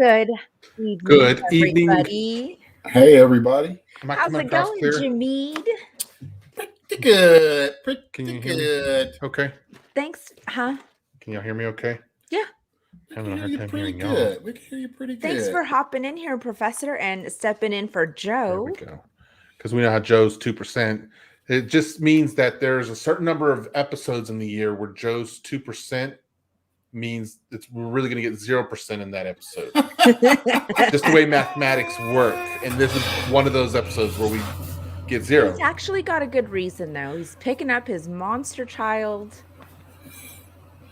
Good evening, Good evening. everybody. Hey, everybody. Am I How's coming it across going, clear? Jhmeid? Pretty good. Pretty Can you hear me? good. Okay. Thanks, huh? Can y'all hear me okay? Yeah. We Having a can hear hard you time pretty hearing y'all. good. We can hear you pretty good. Thanks for hopping in here, Professor, and stepping in for There Joe. we go. Because we know how Joe's 2%. It just means that there's a certain number of episodes in the year where Joe's 2% means we're really going to get 0% in that episode. Just the way mathematics work. And this is one of those episodes where we get 0. He's actually got a good reason, though. He's picking up his monster child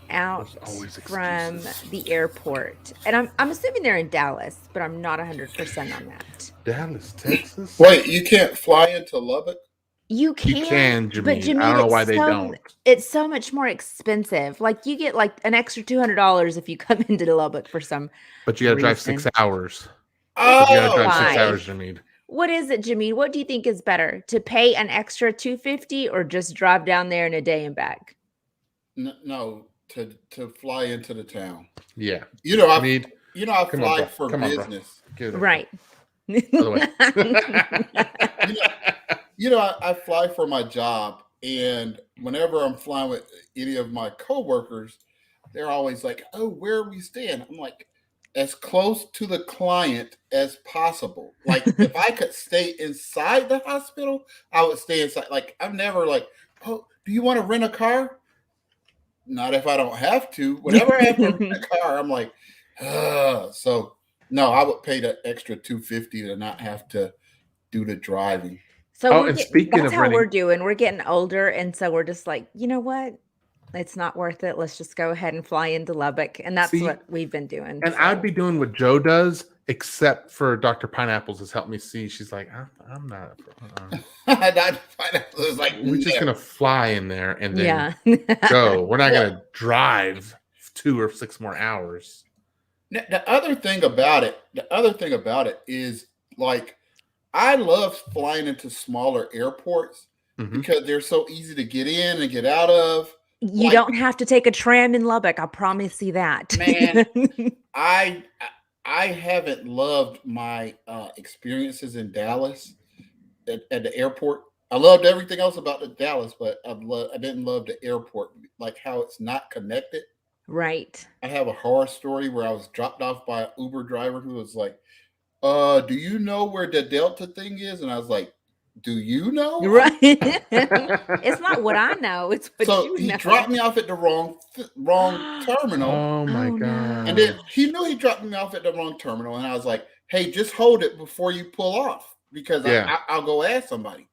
out always from excuses. the airport. And I'm assuming they're in Dallas, but I'm not 100% on that. Dallas, Texas? Wait, you can't fly into Lubbock? You can, Jhmeid. but Jhmeid, I don't know why they don't. It's so much more expensive. Like you get like an extra $200 if you come into Lubbock for some. But you got to drive reason. 6 hours. Oh, You got to drive 6 Five. hours, Jhmeid. What is it, Jhmeid? What do you think is better, to pay an extra $250 or just drive down there in a day and back? No, to fly into the town. Yeah. You know, I Come on, fly bro. for Come on, bro. business. Right. I fly for my job, and whenever I'm flying with any of my coworkers, they're always like, "Oh, where are we staying?" I'm like, as close to the client as possible. Like, if I could stay inside the hospital, I would stay inside. Like, I'm never like, "Oh, do you want to rent a car?" Not if I don't have to. Whenever I have to rent a car, I'm like, so no, I would pay the extra $250 to not have to do the driving. So speaking that's of how renting, we're doing. We're getting older, and so we're just like, you know what? It's not worth it. Let's just go ahead and fly into Lubbock, and that's what we've been doing. And I'd be doing what Joe does, except for Dr. Pineapples has helped me see. She's like, I'm not. Pineapple is like, we're just gonna fly in there and then yeah. go. We're not gonna drive 2 or 6 more hours. The other thing about it is, like, I love flying into smaller airports because they're so easy to get in and get out of. You don't have to take a tram in Lubbock. I promise you that. Man, I haven't loved my experiences in Dallas at the airport. I loved everything else about the Dallas, but I didn't love the airport, like how it's not connected. Right. I have a horror story where I was dropped off by an Uber driver who was like, do you know where the Delta thing is? And I was like, do you know? Right. It's not what I know. It's what so you he know. dropped me off at the wrong terminal. Oh my God. No. And then he knew he dropped me off at the wrong terminal. And I was like, hey, just hold it before you pull off, because I'll go ask somebody.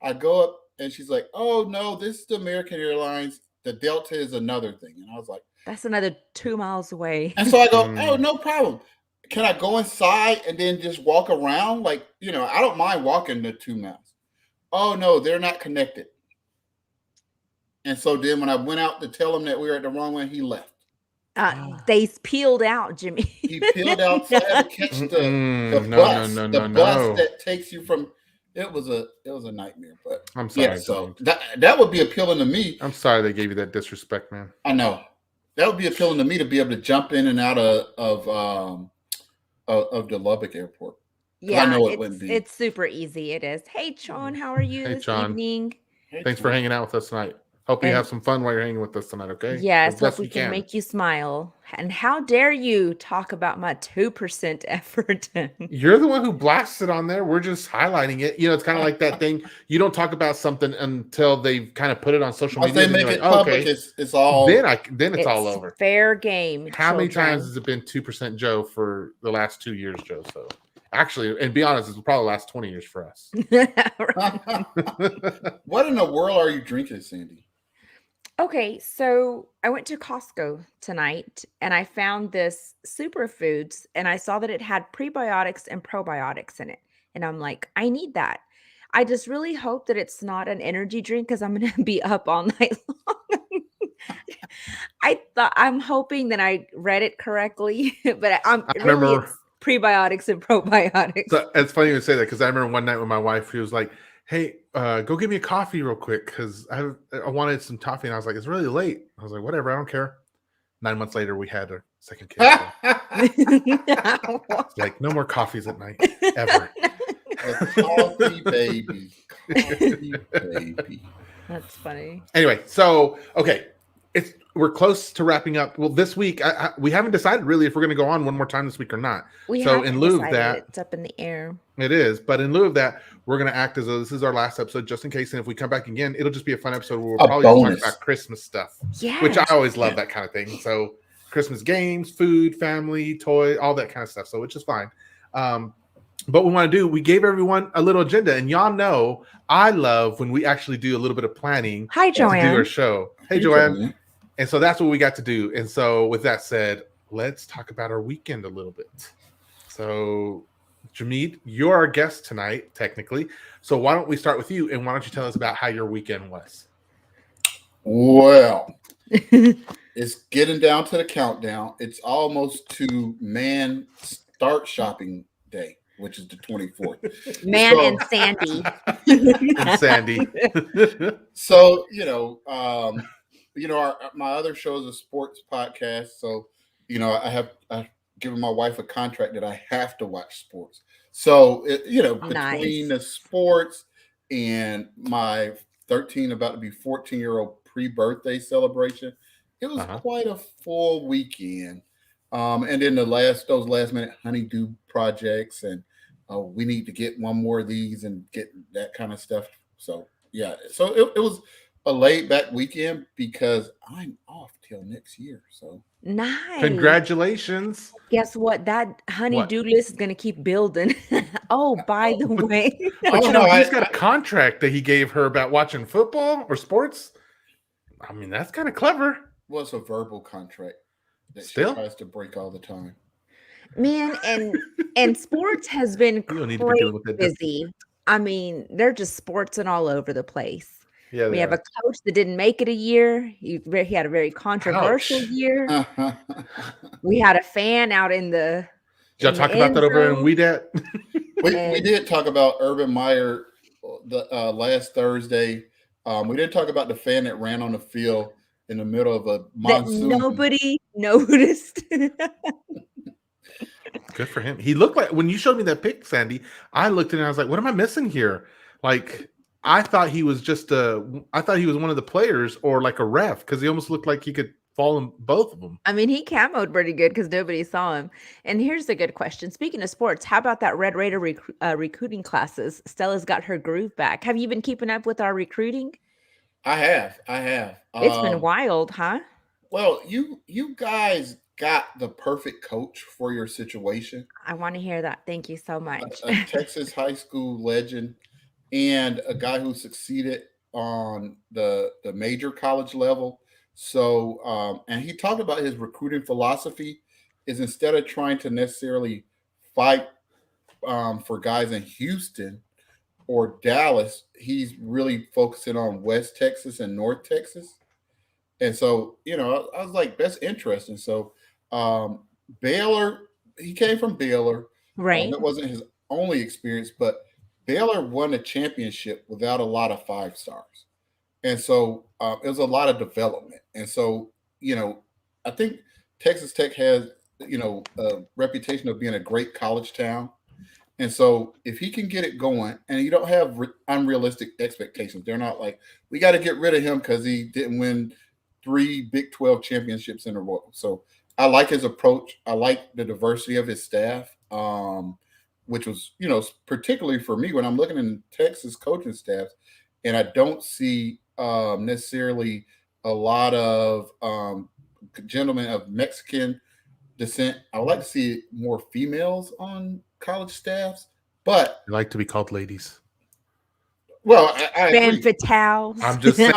I go up and she's like, oh, no, this is the American Airlines. The Delta is another thing. And I was like, that's another 2 miles away. And so I go, oh, no problem. Can I go inside and then just walk around? Like, I don't mind walking the 2 miles. Oh, no, they're not connected. And so then when I went out to tell him that we were at the wrong one, he left. They peeled out, Jimmy. He peeled out, so I had to catch the bus. The bus that takes you from. It was a nightmare. But I'm sorry. Yeah, so that would be appealing to me. I'm sorry they gave you that disrespect, man. I know. That would be appealing to me, to be able to jump in and out of the Lubbock airport. Yeah, I know it wouldn't be. It's super easy. It is. Hey, Sean, how are you this evening? Thanks for hanging out with us tonight. Hope you have some fun while you're hanging with us tonight, okay? Yes, hope we can make you smile. And how dare you talk about my 2% effort? You're the one who blasts it on there. We're just highlighting it. It's kind of like that thing. You don't talk about something until they've kind of put it on social media. They make it public. Okay. It's all. Then it's all over. Fair game. How many times has it been 2% Joe for the last 2 years, Joe? So actually, and be honest, it's probably the last 20 years for us. What in the world are you drinking, Sandy? Okay, so I went to Costco tonight and I found this superfoods, and I saw that it had prebiotics and probiotics in it. And I'm like, I need that. I just really hope that it's not an energy drink, because I'm going to be up all night long. I'm hoping that I read it correctly, but it's prebiotics and probiotics. So it's funny you say that, because I remember one night with my wife, she was like, hey, go get me a coffee real quick, because I wanted some coffee. And I was like, it's really late. I was like, whatever, I don't care. 9 months later, we had Second kid. So What? it's like no more coffees at night ever. The coffee baby. Coffee baby. That's funny. Anyway, so okay, we're close to wrapping up. Well, this week we haven't decided really if we're going to go on one more time this week or not. We So haven't in lieu of decided. that, It's up in the air. it is. But in lieu of that, we're going to act as though this is our last episode, just in case. And if we come back again, it'll just be a fun episode where we'll A probably just bonus. talk about Christmas stuff, Yeah. which I always love that kind of thing. So Christmas games, food, family, toy, all that kind of stuff. So which is fine. But we want to do, we gave everyone a little agenda, and y'all know I love when we actually do a little bit of planning Hi, to do our Joanne. show. Hey, Joanne. And so that's what we got to do. And so with that said, let's talk about our weekend a little bit. So Jhmeid, you're our guest tonight, technically. So why don't we start with you, and why don't you tell us about how your weekend was? Well, it's getting down to the countdown. It's almost to man start shopping day, which is the 24th. Man So- and Sandy. And Sandy. So, my other show is a sports podcast. So, I've given my wife a contract that I have to watch sports. So, between Nice. the sports and my 13, about to be 14-year-old pre-birthday celebration, it was quite a full weekend. And then those last minute honeydew projects, and we need to get one more of these and get that kind of stuff. So yeah, so it was a laid back weekend because I'm off till next year. So Nice. Congratulations. Guess what? That honeydew list is going to keep building. Oh, by the way. But he's got a contract that he gave her about watching football or sports. I mean, that's kind of clever. Was a verbal contract that Still? she tries to break all the time. Man, and sports has been You don't need to be dealing with crazy it. busy. I mean, they're just sportsing all over the place. Yeah, We have a coach that didn't make it a year. He had a very controversial Ouch. year. We had a fan out in the. Did y'all in talk the about end that over in zone. Weedat? We did talk about Urban Meyer the last Thursday. We didn't talk about the fan that ran on the field in the middle of a That monsoon. nobody noticed. Good for him. He looked like, when you showed me that pic, Sandy, I looked at it and I was like, what am I missing here? Like, I thought he was one of the players or like a ref, because he almost looked like he could fall in both of them. I mean, he camoed pretty good because nobody saw him. And here's a good question. Speaking of sports, how about that Red Raider recruiting classes? Stella's got her groove back. Have you been keeping up with our recruiting? I have. It's been wild, huh? Well, you guys got the perfect coach for your situation. I want to hear that. Thank you so much. A Texas high school legend and a guy who succeeded on the major college level. So, and he talked about his recruiting philosophy is, instead of trying to necessarily fight for guys in Houston or Dallas, he's really focusing on West Texas and North Texas. And so, I was like, that's interesting. So, Baylor, he came from Baylor. Right. That wasn't his only experience, but Baylor won a championship without a lot of 5 stars. And so it was a lot of development. And so, I think Texas Tech has, a reputation of being a great college town. And so if he can get it going, and you don't have unrealistic expectations, they're not like, we got to get rid of him because he didn't win 3 Big 12 championships in a row. So I like his approach. I like the diversity of his staff, which was, particularly for me when I'm looking in Texas coaching staffs, and I don't see necessarily a lot of gentlemen of Mexican descent. I would like to see more females on college staffs, but I like to be called ladies. well, I Van agree. Fatales. I'm just saying.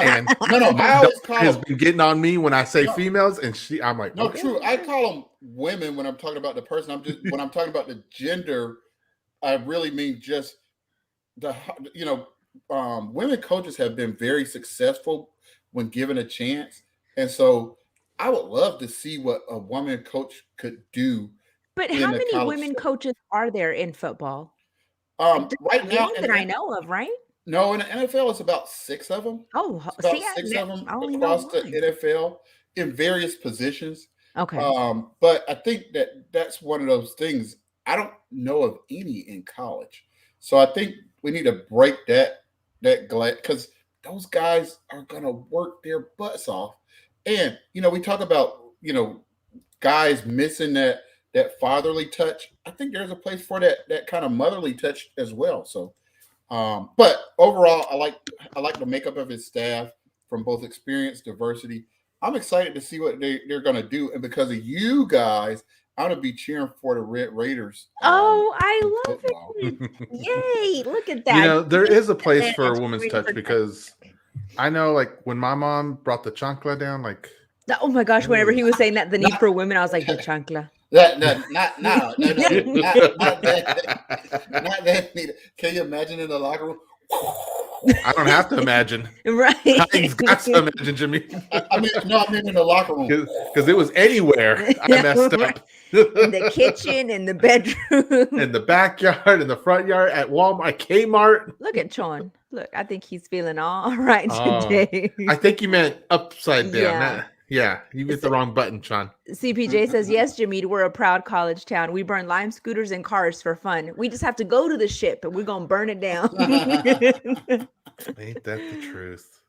No, I always call has them. been getting on me when I say No. females, and I'm like, No, okay. true. I call them women when I'm talking about the person. When I'm talking about the gender, I really mean just the women coaches have been very successful when given a chance, and so I would love to see what a woman coach could do. But in how the many college women setting. coach are there in football? Right now, One that I know of, right? no, in the NFL, it's about 6 of them. Oh, It's about see, 6 of them I only know across the one. NFL in various positions. Okay. But I think that that's one of those things. I don't know of any in college, so I think we need to break that glass because those guys are gonna work their butts off. And we talk about guys missing that fatherly touch. I think there's a place for that kind of motherly touch as well. So, but overall, I like the makeup of his staff from both experience, diversity. I'm excited to see what they're going to do, and because of you guys, I'm going to be cheering for the Red Raiders Oh, in I love football. it. Yay, look at that. There is a place for a Advantage woman's rooting touch for because I know, like, when my mom brought the chancla down, like, Oh my gosh, whenever he ooh. was saying that, the need Not for women, I was like, the chancla. that, not no, no, no, no, not that, not that. Can you imagine in the locker room? I don't have to imagine. Right. I got to imagine, Jimmy. I mean, no, I mean in the locker room. Because it was anywhere I messed up. In the kitchen, in the bedroom. In the backyard, in the front yard, at Walmart, Kmart. Look at Sean. Look, I think he's feeling all right Oh, today. I think you meant upside down. Yeah. You hit the wrong button, Sean. CPJ says, yes, Jhmeid, we're a proud college town. We burn lime scooters and cars for fun. We just have to go to the ship and we're going to burn it down. Ain't that the truth?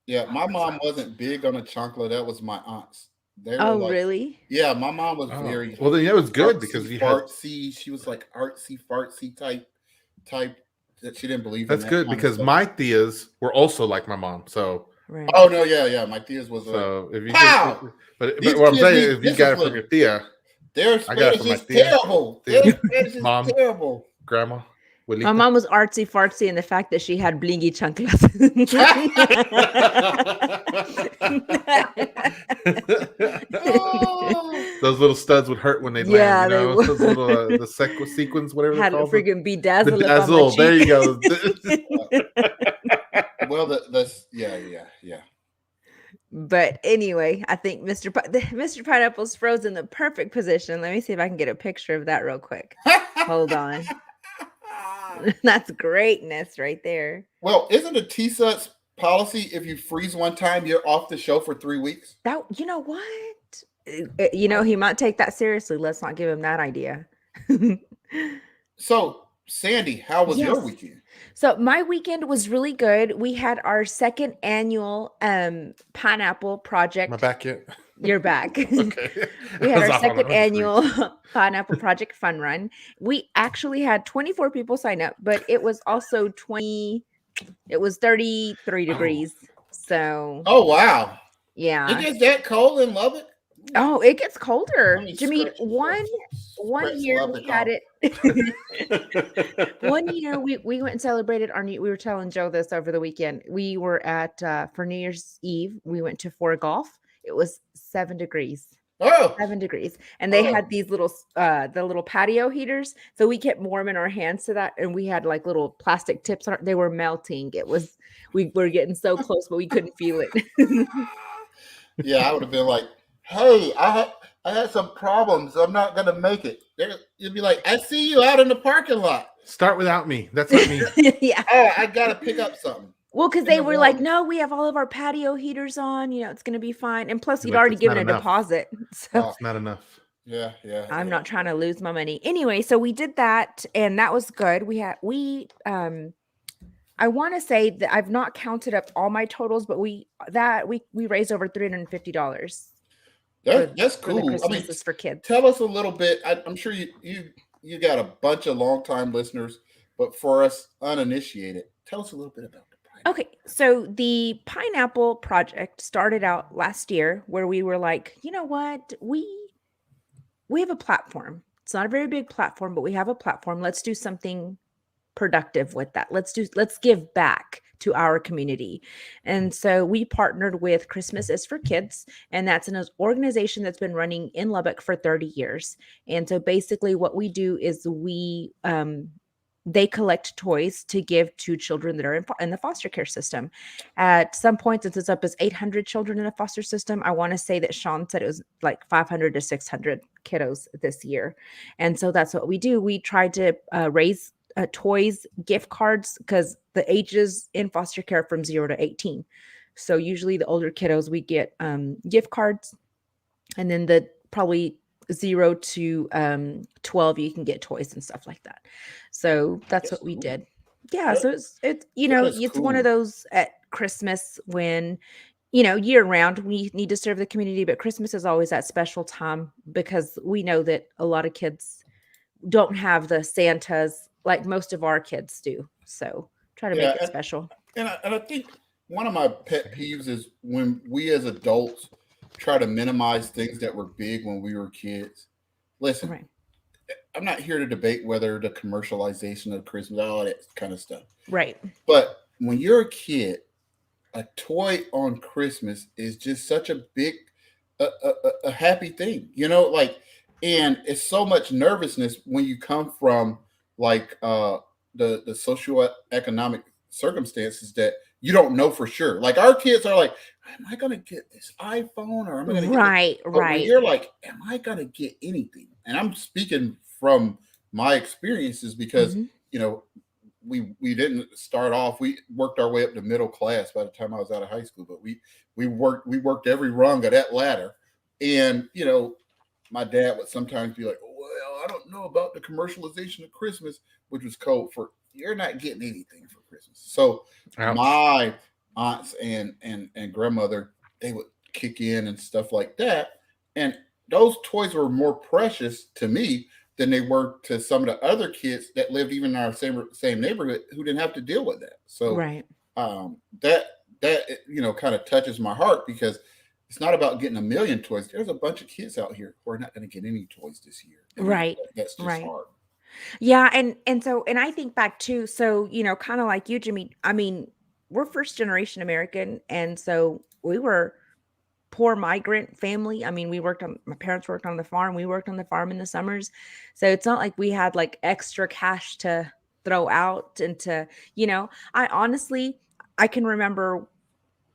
Yeah, my mom wasn't big on the chancla. That was my aunt's. They were Oh, like, really? yeah, my mom was Oh. very Well, then that was good because you had. artsy. She was like artsy fartsy type that she didn't believe That's in. good because my tias were also like my mom. So, Right. Oh no, yeah. My tias was so if you pow! just, but These what I'm kids saying need is, if you got it from your tia, their I got it Spanish from my is tia. terrible. Tia. Their Spanish is Mom. terrible. grandma, My mom was artsy fartsy in the fact that she had blingy chanclas. Those little studs would hurt when they Yeah, land. they Those would. little the sequins, whatever they're Had a called. freaking bedazzle The up on my dazzle. There you cheek. go. Well, that's yeah. But anyway, I think Mr. Pineapple's frozen in the perfect position. Let me see if I can get a picture of that real quick. Hold on. That's greatness right there. Well, isn't a TSUT's policy if you freeze one time, you're off the show for 3 weeks? That, you know what? He might take that seriously. Let's not give him that idea. So, Sandy, how was your Yes. weekend? So my weekend was really good. We had our second annual pineapple project. Am I back yet? You're back. Okay. We I had was our off on second my annual pineapple project fun run. We actually had 24 people sign up, but it was also 33 degrees. So Oh wow. yeah. It gets that cold in Lubbock? Oh, it gets colder. Let me Jhmeid, scratch- one scratch year we Lubbock had off. it. One year we went and celebrated we were telling Joe this over the weekend. We were at for New Year's Eve, we went to Fort Golf. It was 7 degrees. Oh, 7 degrees. And they Oh. had these little the little patio heaters. So we kept warming our hands to that, and we had like little plastic tips on it. They were melting. We were getting so close, but we couldn't feel it. yeah, I would have been like, hey, I had some problems. I'm not gonna make it. You'd be like, I see you out in the parking lot. Start without me. That's not me. Yeah. Oh, I gotta pick up something. Well, because In they the were like, warm. no, we have all of our patio heaters on. It's going to be fine. And plus, You're you'd like, already "It's given not a enough." deposit. So That's not enough. Yeah. I'm not trying to lose my money. Anyway, so we did that, and that was good. I want to say that I've not counted up all my totals, but we raised over $350. That's For the cool. I mean, Christmases for kids. tell us a little bit. I'm sure you got a bunch of longtime listeners, but for us uninitiated, tell us a little bit about the pineapple. Okay, so the pineapple project started out last year where we were like, you know what? We have a platform. It's not a very big platform, but we have a platform. Let's do something productive with that. Let's give back to our community. And so we partnered with Christmas is for Kids, and that's an organization that's been running in Lubbock for 30 years. And so basically what we do is they collect toys to give to children that are in the foster care system. At some points, it's as up as 800 children in the foster system. I want to say that Sean said it was like 500 to 600 kiddos this year. And so that's what we do. We try to raise toys, gift cards, because the ages in foster care from 0 to 18. So usually the older kiddos, we get gift cards And then the probably 0 to 12, you can get toys and stuff like that. So that's That's what we cool. did. Yeah, That so it's that is it's one of cool. those at Christmas when year round we need to serve the community, but Christmas is always that special time because we know that a lot of kids don't have the Santas like most of our kids do. So try to make Yeah, it special. and I think one of my pet peeves is when we as adults try to minimize things that were big when we were kids. Listen, Right. I'm not here to debate whether the commercialization of Christmas, all that kind of stuff. Right. But when you're a kid, a toy on Christmas is just such a big, a happy thing, like, and it's so much nervousness when you come from like the social economic circumstances that you don't know for sure. Like our kids are like, am I gonna get this iPhone or am I gonna get this? Right. But when Right. you're like, am I gonna get anything? And I'm speaking from my experiences because Hmm. you know we didn't start off. We worked our way up to middle class by the time I was out of high school. But we worked every rung of that ladder, and my dad would sometimes be like, "Well, I don't know about the commercialization of Christmas," which was code for you're not getting anything for Christmas. So Ouch. my aunts and grandmother, they would kick in and stuff like that, and those toys were more precious to me than they were to some of the other kids that lived even in our same neighborhood who didn't have to deal with that. So Right. that kind of touches my heart because it's not about getting a million toys. There's a bunch of kids out here who are not going to get any toys this year, and Right. that's just Right. hard. Yeah, and I think back too, so, kind of like you, Jimmy. I mean, we're first generation American, and so we were poor migrant family. I mean, my parents worked on the farm, we worked on the farm in the summers. So it's not like we had like extra cash to throw out and to, I honestly I can remember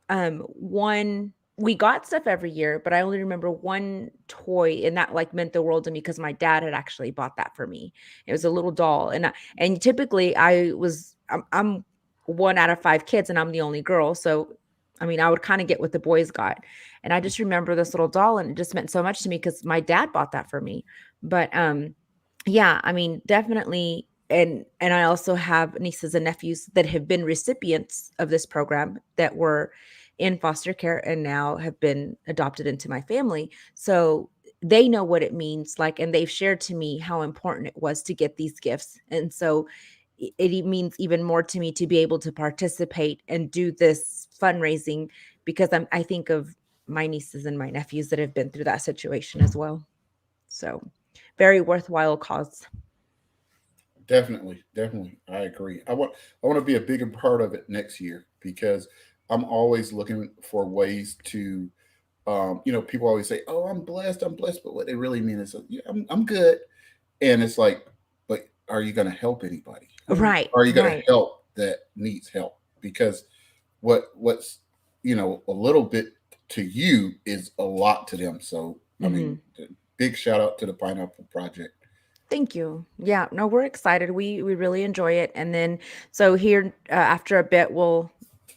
one we got stuff every year, but I only remember one toy, and that like meant the world to me because my dad had actually bought that for me. It was a little doll, and typically I'm one out of five kids, and I'm the only girl, so I mean I would kind of get what the boys got, and I just remember this little doll, and it just meant so much to me because my dad bought that for me. But yeah, I mean, definitely. And I also have nieces and nephews that have been recipients of this program that were in foster care and now have been adopted into my family. So they know what it means, like, and they've shared to me how important it was to get these gifts. And so it means even more to me to be able to participate and do this fundraising because I think of my nieces and my nephews that have been through that situation as well. So very worthwhile cause. Definitely, definitely, I agree. I want to be a bigger part of it next year because I'm always looking for ways to. People always say, "Oh, I'm blessed," but what they really mean is, "Yeah, I'm good." And it's like, but are you going to help anybody? Who Right, are you going to right. help that needs help? Because what's a little bit to you is a lot to them. So I mean, Mhm. big shout out to the Pineapple Project. Thank you. Yeah, no, we're excited. We really enjoy it. And then so here after a bit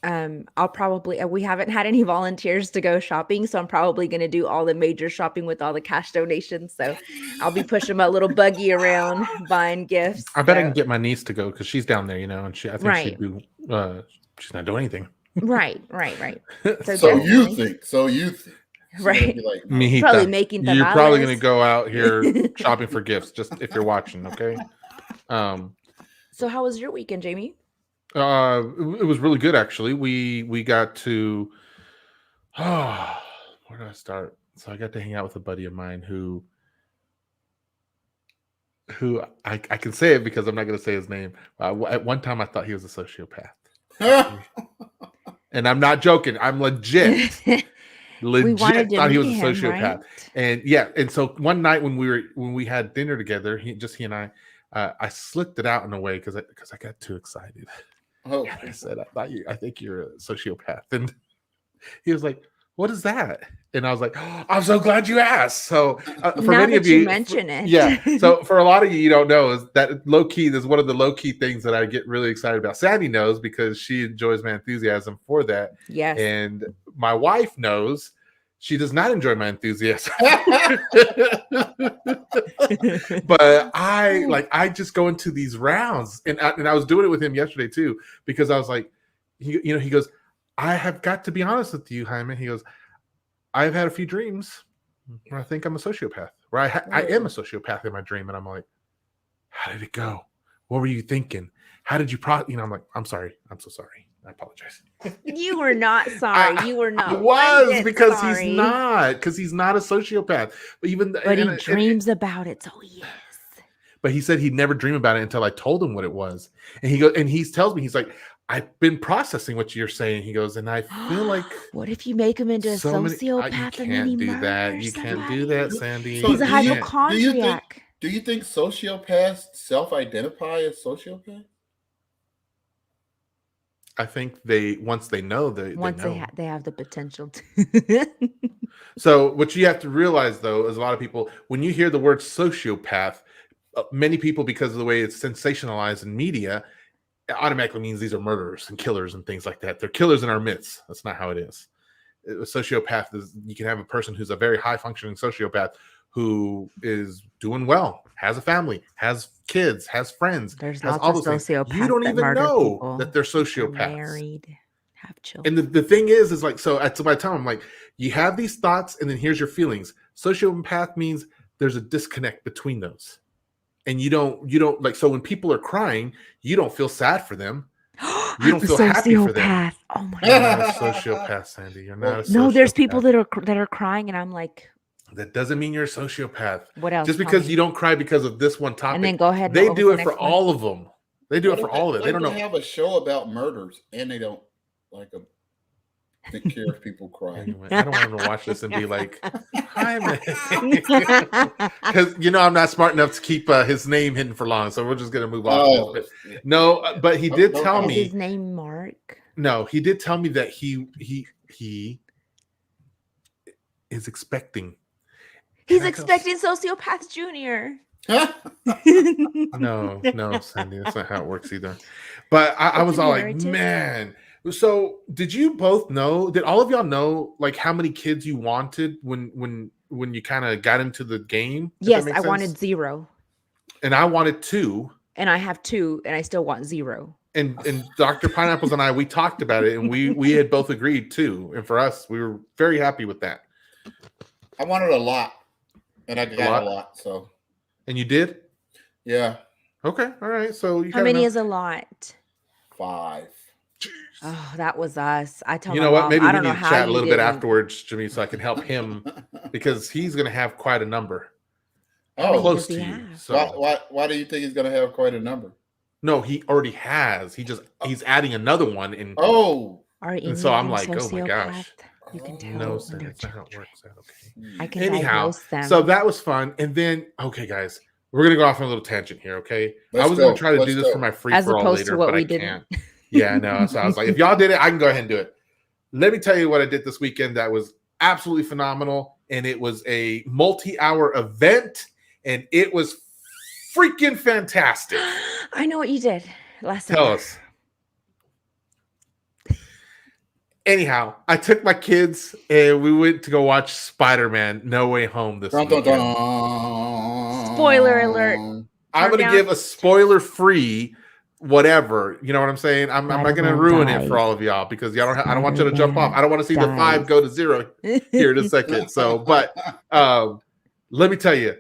I'll probably we haven't had any volunteers to go shopping, so I'm probably going to do all the major shopping with all the cash donations. So I'll be pushing my little buggy around buying gifts. I bet I can So get my niece to go because she's down there, and I think she'd right. do. She's not doing anything. Right, right, right. So So So, you definitely. think? So you think she's gonna be Right. like, no? Probably Mijita, making you're probably gonna tamales. go out here shopping for gifts, just if you're watching, okay? Um, So how was your weekend, Jamie? it was really good actually. We got to where do I start? So I got to hang out with a buddy of mine who I can say it because I'm not going to say his name. At one time, I thought he was a sociopath, and I'm not joking. I'm legit, We wanted legit to thought he meet was a him, right? sociopath. And yeah, and so one night when we had dinner together, he and I slicked it out in a way because I got too excited. Oh, And I said, I think you're a sociopath, and he was like, "What is that?" And I was like, oh, "I'm so glad you asked." So, for Now many of that you you, mention yeah. it. So, for a lot of you don't know is that low key. There's one of the low key things that I get really excited about. Sandy knows because she enjoys my enthusiasm for that, Yes. and my wife knows. She does not enjoy my enthusiasm. But I just go into these rounds, and I was doing it with him yesterday too, because I was like, he goes, I have got to be honest with you, Jhmeid. He goes, I've had a few dreams where I think I'm a sociopath, where I am a sociopath in my dream, and I'm like, how did it go? What were you thinking? How did you I'm like, I'm sorry. I'm so sorry. I apologize. You were not sorry. You were not. I was, because sorry. he's not a sociopath. But he dreams about it. So yes. But he said he'd never dream about it until I told him what it was. And he tells me, he's like, I've been processing what you're saying. He goes, and I feel like, what if you make him into a sociopath and then he do that. You can't do that, Sandy. So he's a hypochondriac. Do you think sociopaths self-identify as sociopaths? I think once they know, they have the potential to. So what you have to realize, though, is a lot of people, when you hear the word sociopath, many people, because of the way it's sensationalized in media, it automatically means these are murderers and killers and things like that. They're killers in our midst. That's not how it is. A sociopath is, you can have a person who's a very high functioning sociopath who is doing well, has a family, has kids, has friends. There's has lots all of those sociopaths things. You don't even know that they're sociopaths. Married, have children. And the thing is like, so at my time, I'm like, you have these thoughts, and then here's your feelings. Sociopath means there's a disconnect between those. And you don't like, so when people are crying, you don't feel sad for them. You don't feel happy for them. Oh my God. You're not a sociopath, Sandy. You're not a sociopath. No, there's people that are crying, and I'm like, that doesn't mean you're a sociopath. What else? Just because you don't cry because of this one topic. And then go ahead. They do it for all of them. They do it for all of it. They don't know. They have a show about murders, and they don't take care of people crying. Anyway, I don't want them to watch this and be like, "Hi, man," because I'm not smart enough to keep his name hidden for long. So we're just gonna move on. But he did tell me. Is his name Mark? No, he did tell me that he is expecting. He's expecting Sociopath Junior. No, Sandy, that's not how it works either. But I was all like, man. So did you both know? Did all of y'all know like how many kids you wanted when you kind of got into the game? Yes, I wanted 0, and I wanted 2, and I have 2, and I still want 0. And Dr. Pineapples and I, we talked about it, and we had both agreed too. And for us, we were very happy with that. I wanted a lot, and I got a lot. So, and you did? Yeah. Okay. All right. So how many is a lot? 5. Oh, that was us. I told you know what? Mom, Maybe I we don't need know to how chat a little bit didn't. afterwards, Jimmy, so I can help him because he's going to have quite a number. Oh, close to you. So. Why do you think he's going to have quite a number? No, he already has. He's adding another one. And so I'm like, oh my gosh. You can tell. No, that's not how it works. Okay. I can diagnose them. So that was fun. And then, okay, guys, we're going to go off on a little tangent here, okay? I was going to try to do this for my free-for-all later, but I can't. Yeah, no. So I was like, if y'all did it, I can go ahead and do it. Let me tell you what I did this weekend that was absolutely phenomenal. And it was a multi-hour event. And it was freaking fantastic. I know what you did last Tell us. Anyhow, I took my kids and we went to go watch Spider-Man No Way Home this weekend. Spoiler alert. I'm going to give a spoiler-free whatever. You know what I'm saying? I'm not going to ruin it for all of y'all because y'all I don't want you to jump off. I don't want to see the 5 go to 0 here in a second. So, but let me tell you,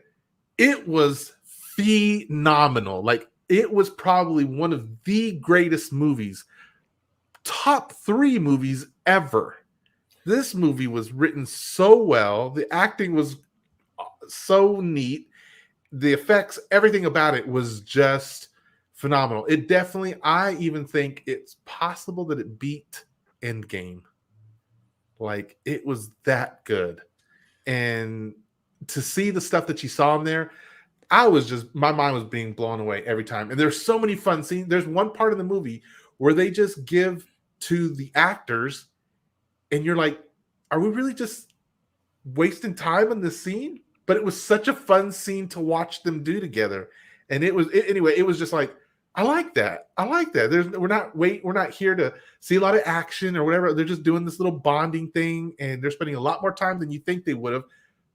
it was phenomenal. Like, it was probably one of the greatest movies, top 3 movies ever. This movie was written so well. The acting was so neat. The effects, everything about it was just phenomenal. It definitely, I even think it's possible that it beat Endgame. Like, it was that good. And to see the stuff that you saw in there, my mind was being blown away every time. And there's so many fun scenes. There's one part of the movie where they just give to the actors, and you're like, are we really just wasting time in this scene? But it was such a fun scene to watch them do together. And it was just like, I like that. I like that. We're not here to see a lot of action or whatever. They're just doing this little bonding thing, and they're spending a lot more time than you think they would have.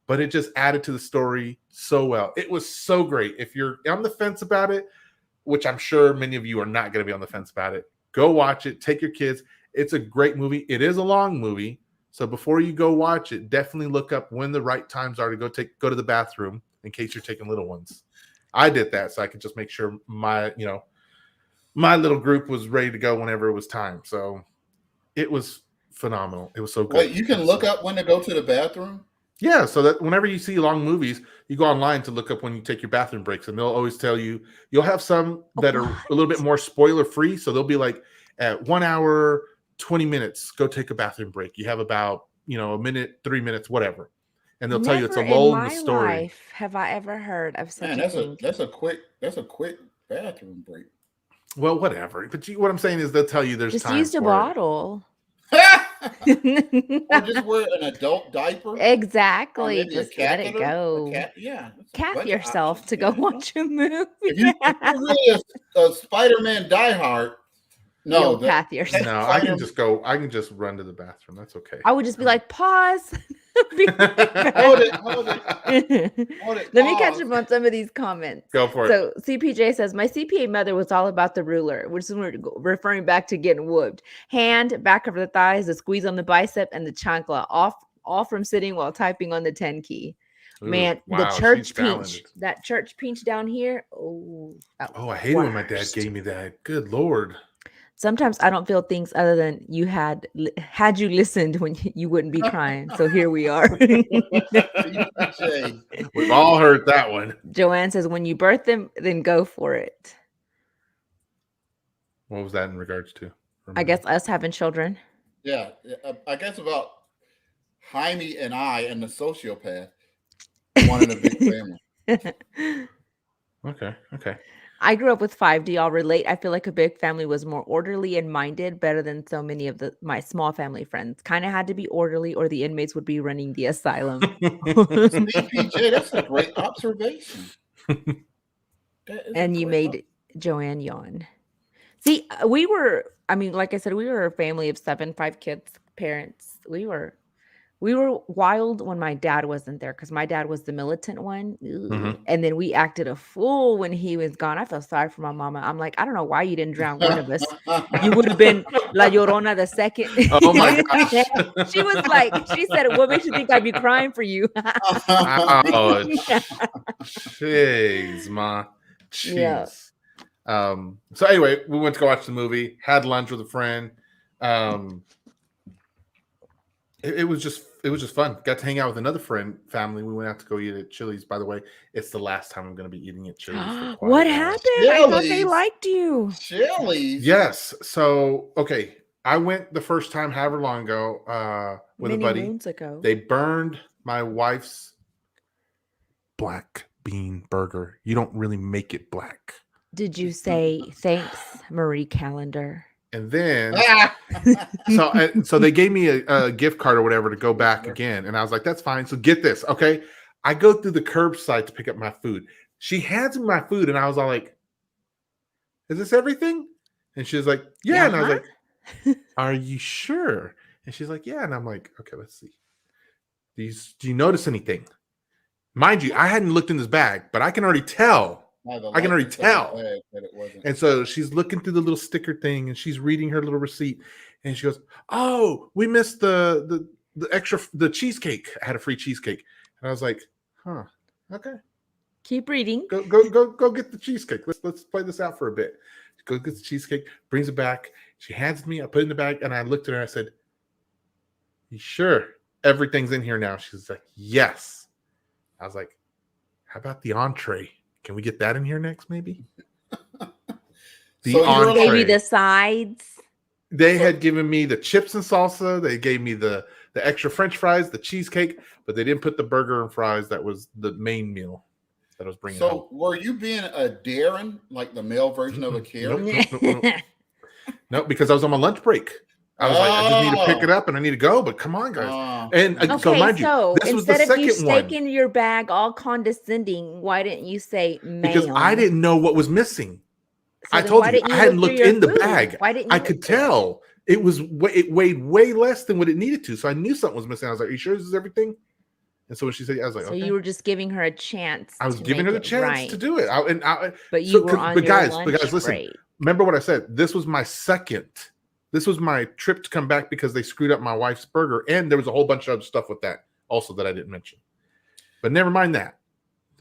But it just added to the story so well. It was so great. If you're on the fence about it, which I'm sure many of you are not going to be on the fence about it, go watch it. Take your kids. It's a great movie. It is a long movie, so before you go watch it, definitely look up when the right times are to go to the bathroom in case you're taking little ones. I did that so I could just make sure my little group was ready to go whenever it was time. So it was phenomenal. It was so good. Wait, you can look up when to go to the bathroom? Yeah, so that whenever you see long movies, you go online to look up when you take your bathroom breaks, and they'll always tell you. You'll have some that are a little bit more spoiler free, so they'll be like at 1 hour, 20 minutes, go take a bathroom break. You have about a minute, 3 minutes, whatever, and they'll tell you it's a lull in the story. Life have I ever heard of such Man, a thing. that's a quick bathroom break. Well, whatever. But what I'm saying is they'll tell you there's Just time use a for bottle. Or just wear an adult diaper. Exactly. Maybe Just let it go. Yeah. Cath yourself to go watch a movie. If you're really a Spider-Man diehard, You'll cath yourself. No, I can just go. I can just run to the bathroom. That's okay. I would just be like, pause. Hold it. Let me catch up on some of these comments. Go for it. So CPJ says, my CPA mother was all about the ruler, which is referring back to getting whooped. Hand, back of the thighs, the squeeze on the bicep, and the chancla, all from sitting while typing on the 10 key. Ooh, man, wow, the church she's pinch, talented. that church pinch down here. Oh, I hate when my dad gave me that. Good Lord. Sometimes I don't feel things other than you had you listened when you wouldn't be crying. So here we are. We've all heard that one. Joanne says, when you birth them, then go for it. What was that in regards to? I guess us having children. Yeah, I guess about Jhmeid and I and the sociopath wanted a big family. Okay. I grew up with 5. Do y'all relate? I feel like a big family was more orderly and minded, better than so many of my small family friends. Kind of had to be orderly or the inmates would be running the asylum. CPJ, that's a great observation. And you made Joanne yawn. See, like I said, we were a family of 7, 5 kids, parents. We were wild when my dad wasn't there because my dad was the militant one. Mm-hmm. And then we acted a fool when he was gone. I felt sorry for my mama. I'm like, I don't know why you didn't drown one of us. You would have been La Llorona the second. Oh my gosh. She was like, she said, what makes you think I'd be crying for you? Oh, jeez, ma. Jeez. Yeah. So anyway, we went to go watch the movie, had lunch with a friend. It was just fun. Got to hang out with another family. We went out to go eat at Chili's. By the way, it's the last time I'm going to be eating at Chili's. What happened? Chili's. I thought they liked you. Chili's. Yes. So okay, I went the first time however long ago with Many a buddy. moons ago. They burned my wife's black bean burger. You don't really make it black. Did you say thanks, Marie Calendar? And then, so they gave me a gift card or whatever to go back again. And I was like, that's fine. So get this. Okay. I go through the curbside to pick up my food. She hands me my food. And I was all like, is this everything? And she was like, yeah. And I was like, are you sure? And she's like, yeah. And I'm like, okay, let's see. Do you notice anything? Mind you, I hadn't looked in this bag, but I can already tell. I can already tell. And so she's looking through the little sticker thing and she's reading her little receipt and she goes, oh, we missed the cheesecake. I had a free cheesecake. And I was like, huh, okay. Keep reading. Go get the cheesecake. Let's play this out for a bit. She goes, gets the cheesecake, brings it back. She hands it to me. I put it in the bag and I looked at her and I said, you sure everything's in here now? She's like, yes. I was like, how about the entree? Can we get that in here next, maybe? Entree. Maybe the sides. They had given me the chips and salsa. They gave me the extra French fries, the cheesecake, but they didn't put the burger and fries. That was the main meal that I was bringing home. So were you being a Darren, like the male version of a Karen? Nope, because I was on my lunch break. I was like, I just need to pick it up and I need to go, but come on, guys. And okay, so mind you, this was the second one. Instead of you shaking your bag all condescending, why didn't you say ma'am? Because I didn't know what was missing. So I then told why you didn't I you hadn't look through looked your in the food? bag. Why didn't I you could look through it? tell it weighed way less than what it needed to. So I knew something was missing. I was like, "Are you sure this is everything?" And so when she said, "Yeah," I was like, So "Okay." you were just giving her a chance I was to giving her make the it chance to right, do it. but you were on But your guys, lunch listen. break. Remember what I said? This was my second. This was my trip to come back because they screwed up my wife's burger, and there was a whole bunch of other stuff with that also that I didn't mention. But never mind that.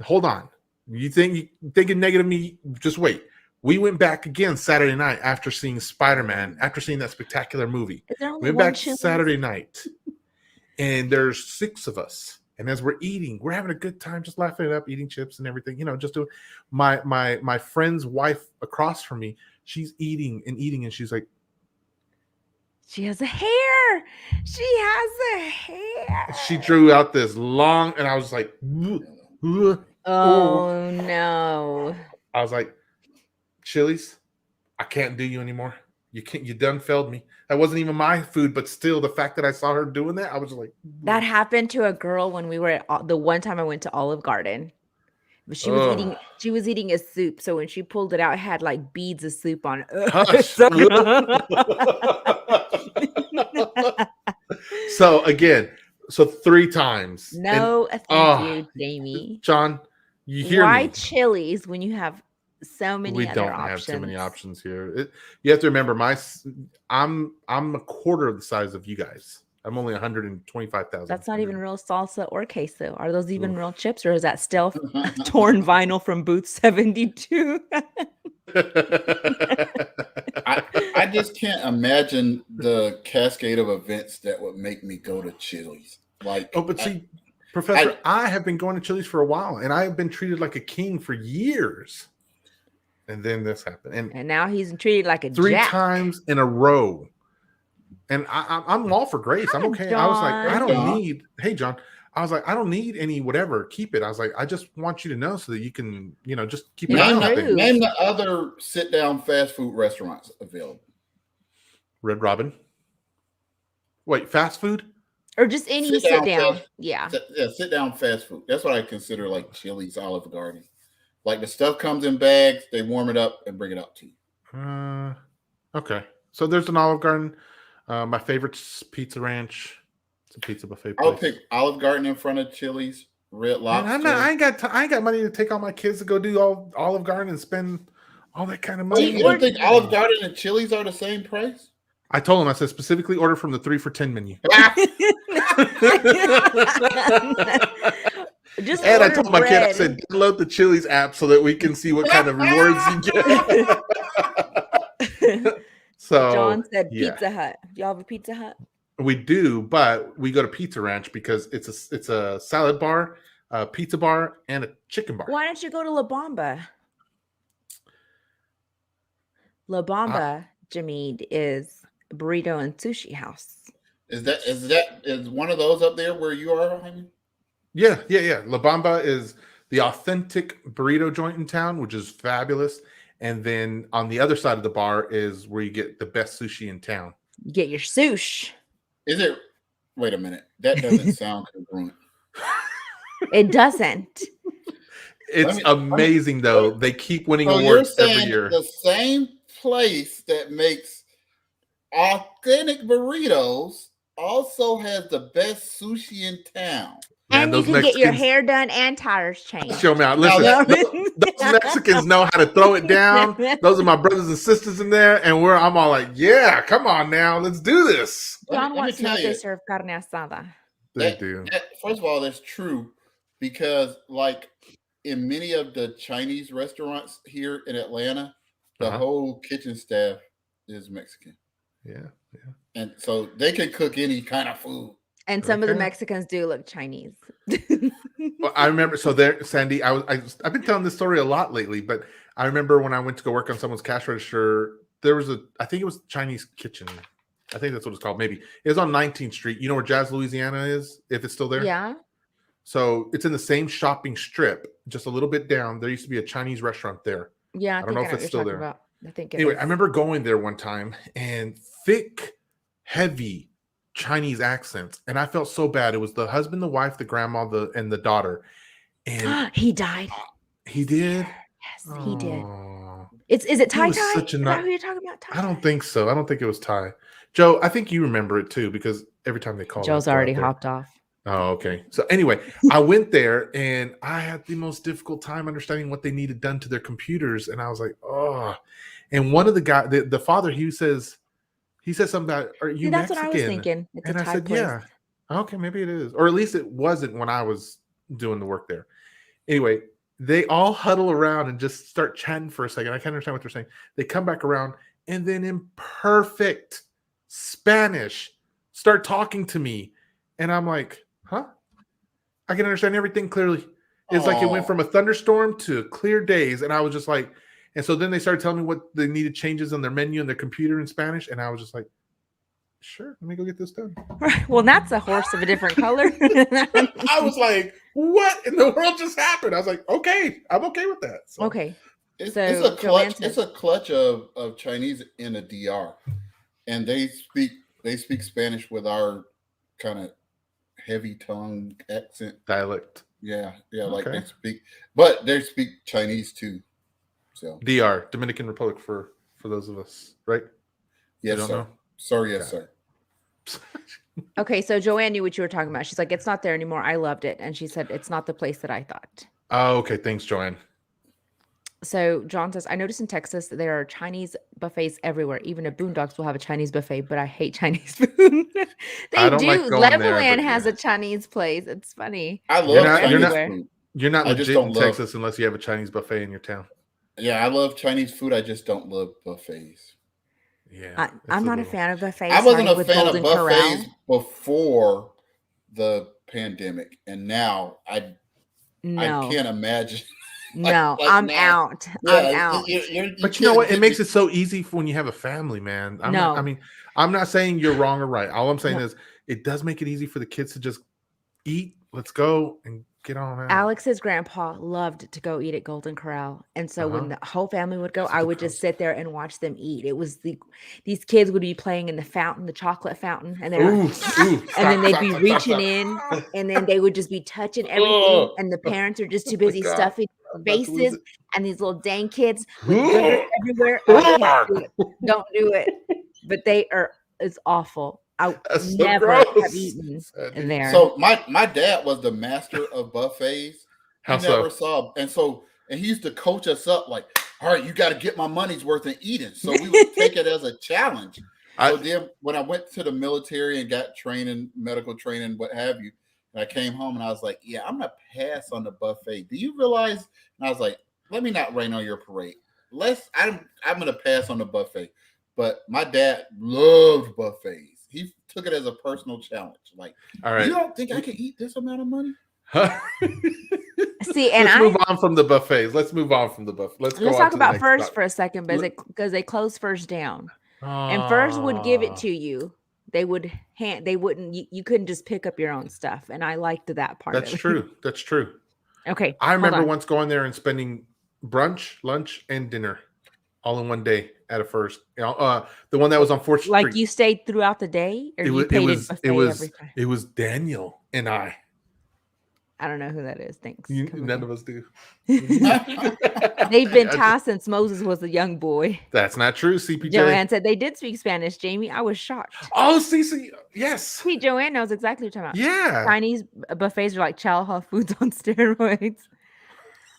Hold on. You thinking negative me? Just wait. We went back again Saturday night after seeing Spider-Man, after seeing that spectacular movie. Is there We only went one back Chili's? Saturday night, and there's 6 of us. And as we're eating, we're having a good time, just laughing it up, eating chips and everything. Just doing. My friend's wife across from me, she's eating, and she's like, She has a hair. She has a hair. she drew out this long, and I was like, oh. Oh no. I was like, Chili's, I can't do you anymore. You done failed me. That wasn't even my food, but still, the fact that I saw her doing that, I was like, That happened to a girl when we were at the one time I went to Olive Garden. But she was ugh. eating a soup. So when she pulled it out, it had like beads of soup on it. Hush. So, So again, 3 times. no, thank you, Jamie. John, you hear Why me? Chili's when you have so many We other don't options? have too many options here. You have to remember, I'm a quarter of the size of you guys. I'm only 125,000. That's not even real salsa or queso. Are those even real chips, or is that still torn vinyl from Booth 72? I just can't imagine the cascade of events that would make me go to Chili's. Like, but see, Professor, I have been going to Chili's for a while, and I have been treated like a king for years. And then this happened, and now he's treated like a 3 jack. times in a row. And I'm all for grace. I'm okay. John. I was like, I don't need. Hey, John. I was like, I don't need any whatever. Keep it. I was like, I just want you to know so that you can, just keep an eye on things. Name the other sit-down fast food restaurants available. Red Robin. Wait, fast food? Or just any sit down. Yeah, sit-down fast food. That's what I consider like Chili's, Olive Garden. Like the stuff comes in bags, they warm it up and bring it out to you. Okay. So there's an Olive Garden. My favorite's Pizza Ranch. It's a pizza buffet place. I'll pick Olive Garden in front of Chili's, Red Lobster. Man, I ain't got money to take all my kids to go do all Olive Garden and spend all that kind of money. You don't think Olive Garden and Chili's are the same price? I told him, I said, specifically order from the 3 for $10 menu. And I told my kid, I said, download the Chili's app so that we can see what kind of rewards you get. So John said Pizza Hut. Do y'all have a Pizza Hut? We do, but we go to Pizza Ranch because it's a salad bar, a pizza bar, and a chicken bar. Why don't you go to La Bamba? La Bamba, Jhmeid, is a burrito and sushi house. Is one of those up there where you are, Jaime? Yeah. La Bamba is the authentic burrito joint in town, which is fabulous. And then on the other side of the bar is where you get the best sushi in town. You get your sushi. Is it? Wait a minute. That doesn't sound congruent. It doesn't. It's amazing, though. They keep winning awards every year. The same place that makes authentic burritos also has the best sushi in town. Man, and you can get your hair done and tires changed. Show me out. Listen, those Mexicans know how to throw it down. Those are my brothers and sisters in there, and I'm all like, yeah, come on now, let's do this. John wants to know if they serve carne asada. They do. First of all, that's true because, like, in many of the Chinese restaurants here in Atlanta, the whole kitchen staff is Mexican. Yeah. And so they can cook any kind of food. And some of the Mexicans do look Chinese. Well, I remember. So there, Sandy, I've been telling this story a lot lately, but I remember when I went to go work on someone's cash register, there was I think it was Chinese kitchen. I think that's what it's called. Maybe it was on 19th Street. You know where Jazz, Louisiana is? If it's still there. Yeah. So it's in the same shopping strip, just a little bit down. There used to be a Chinese restaurant there. Yeah, I don't know if it's still there. About. I think. Anyway, I remember going there one time and thick, heavy Chinese accents, and I felt so bad. It was the husband, the wife, the grandma, and the daughter. And he died. He did. Yes, he did. Is it He Thai was Thai? such a Is that not. who you're talking about? I Thai don't Thai. think so. I don't think it was Ty. Joe, I think you remember it too because every time they call Joe's out, go already out there. hopped off. Oh, okay. So anyway, I went there and I had the most difficult time understanding what they needed done to their computers, and I was like, oh. And one of the guy, the father, he says something about, "Are See, you that's what I was Mexican?" thinking. It's a And I Thai said, place. "Yeah." Okay, maybe it is, or at least it wasn't when I was doing the work there. Anyway, they all huddle around and just start chatting for a second. I can't understand what they're saying. They come back around and then in perfect Spanish start talking to me. And I'm like, huh? I can understand everything clearly. It's like it went from Oh, a thunderstorm to clear days. And I was just like, and so then they started telling me what they needed changes on their menu and their computer in Spanish. And I was just like, sure, let me go get this done. Well, that's a horse of a different color. I was like, what in the world just happened? I was like, okay, I'm okay with that. So Okay. it's So a Joanne clutch. It's says, a clutch of Chinese in the DR, and they speak Spanish with our kind of heavy tongue accent. dialect. Yeah, yeah, like Okay. but they speak Chinese too. So DR, Dominican Republic for those of us, right? We yes, don't sir. know. Sir, yes, Got sir. it. okay, so Joanne knew what you were talking about. She's like, it's not there anymore. I loved it. And she said, it's not the place that I thought. Oh, okay. Thanks, Joanne. So John says, I noticed in Texas that there are Chinese buffets everywhere. Even a Boondocks will have a Chinese buffet, but I hate Chinese food. I They don't like do. going there, Legoland but has yeah, a Chinese place. It's funny. I you're love They're not you're Chinese not everywhere. food. you're not I just legit don't in love. Texas unless you have a Chinese buffet in your town. Yeah, I love Chinese food. I just don't love buffets. Yeah, I'm it's a not a little. fan of I buffets, wasn't starting a with fan of Golden buffets Corral. before the pandemic, and now I No, can't imagine no, like I'm now. out. I'm Yeah, out. you But you know can't what? It get makes me. it so easy for when you have a family, man. I'm not. I No, mean, I'm not saying you're wrong or right. All I'm saying no. is it does make it easy for the kids to just eat. Let's go and get on out. Alex's grandpa loved to go eat at Golden Corral. And so Uh when huh. the whole family would go, Because of I the would just pros. sit there and watch them eat. It was these kids would be playing in the fountain, the chocolate fountain, and they're like, Ooh, ooh, and then stop, they'd stop, be stop, stop, reaching stop. in, and then they would just be touching everything, Oh, and the parents are just too my busy God. stuffing I'm their about to lose faces, it. and these little dang kids with glitter everywhere. Oh, I can't do it. Don't do it. But they are it's awful. I That's so never have gross. eaten Sandy. there. So my dad was the master of buffets. He How never so? saw, and he used to coach us up like, all right, you got to get my money's worth in eating. So we would take it as a challenge. I So then when I went to the military and got training, medical training, what have you, and I came home and I was like, yeah, I'm gonna pass on the buffet. Do you realize? And I was like, let me not rain on your parade. I'm gonna pass on the buffet. But my dad loved buffets. He took it as a personal challenge. Like, all you right. don't think I can eat this amount of money? See, and Let's move on from the buffets. Let's move on from the buffet. Let's go let's on talk to the about next First topic. for a second, because they closed First down, and First would give it Oh, to you. They would they wouldn't. You couldn't just pick up your own stuff, and I liked that part that's of it. true. That's true. Okay, I hold remember on. once going there and spending brunch, lunch, and dinner all in one day at a First. You know, the one that was on Fourth Like Street. you stayed throughout the day, or It you was. It paid in was. It buffet every was. time. It was Daniel and I. I don't know who that is. Thanks. Come None again. of us do. They've been tied since Moses was a young boy. That's not true, CPJ. Joanne said they did speak Spanish. Jamie, I was shocked. Oh, Cece. Yes. See, Joanne knows exactly what you're talking about. Yeah. Chinese buffets are like chow hall foods on steroids.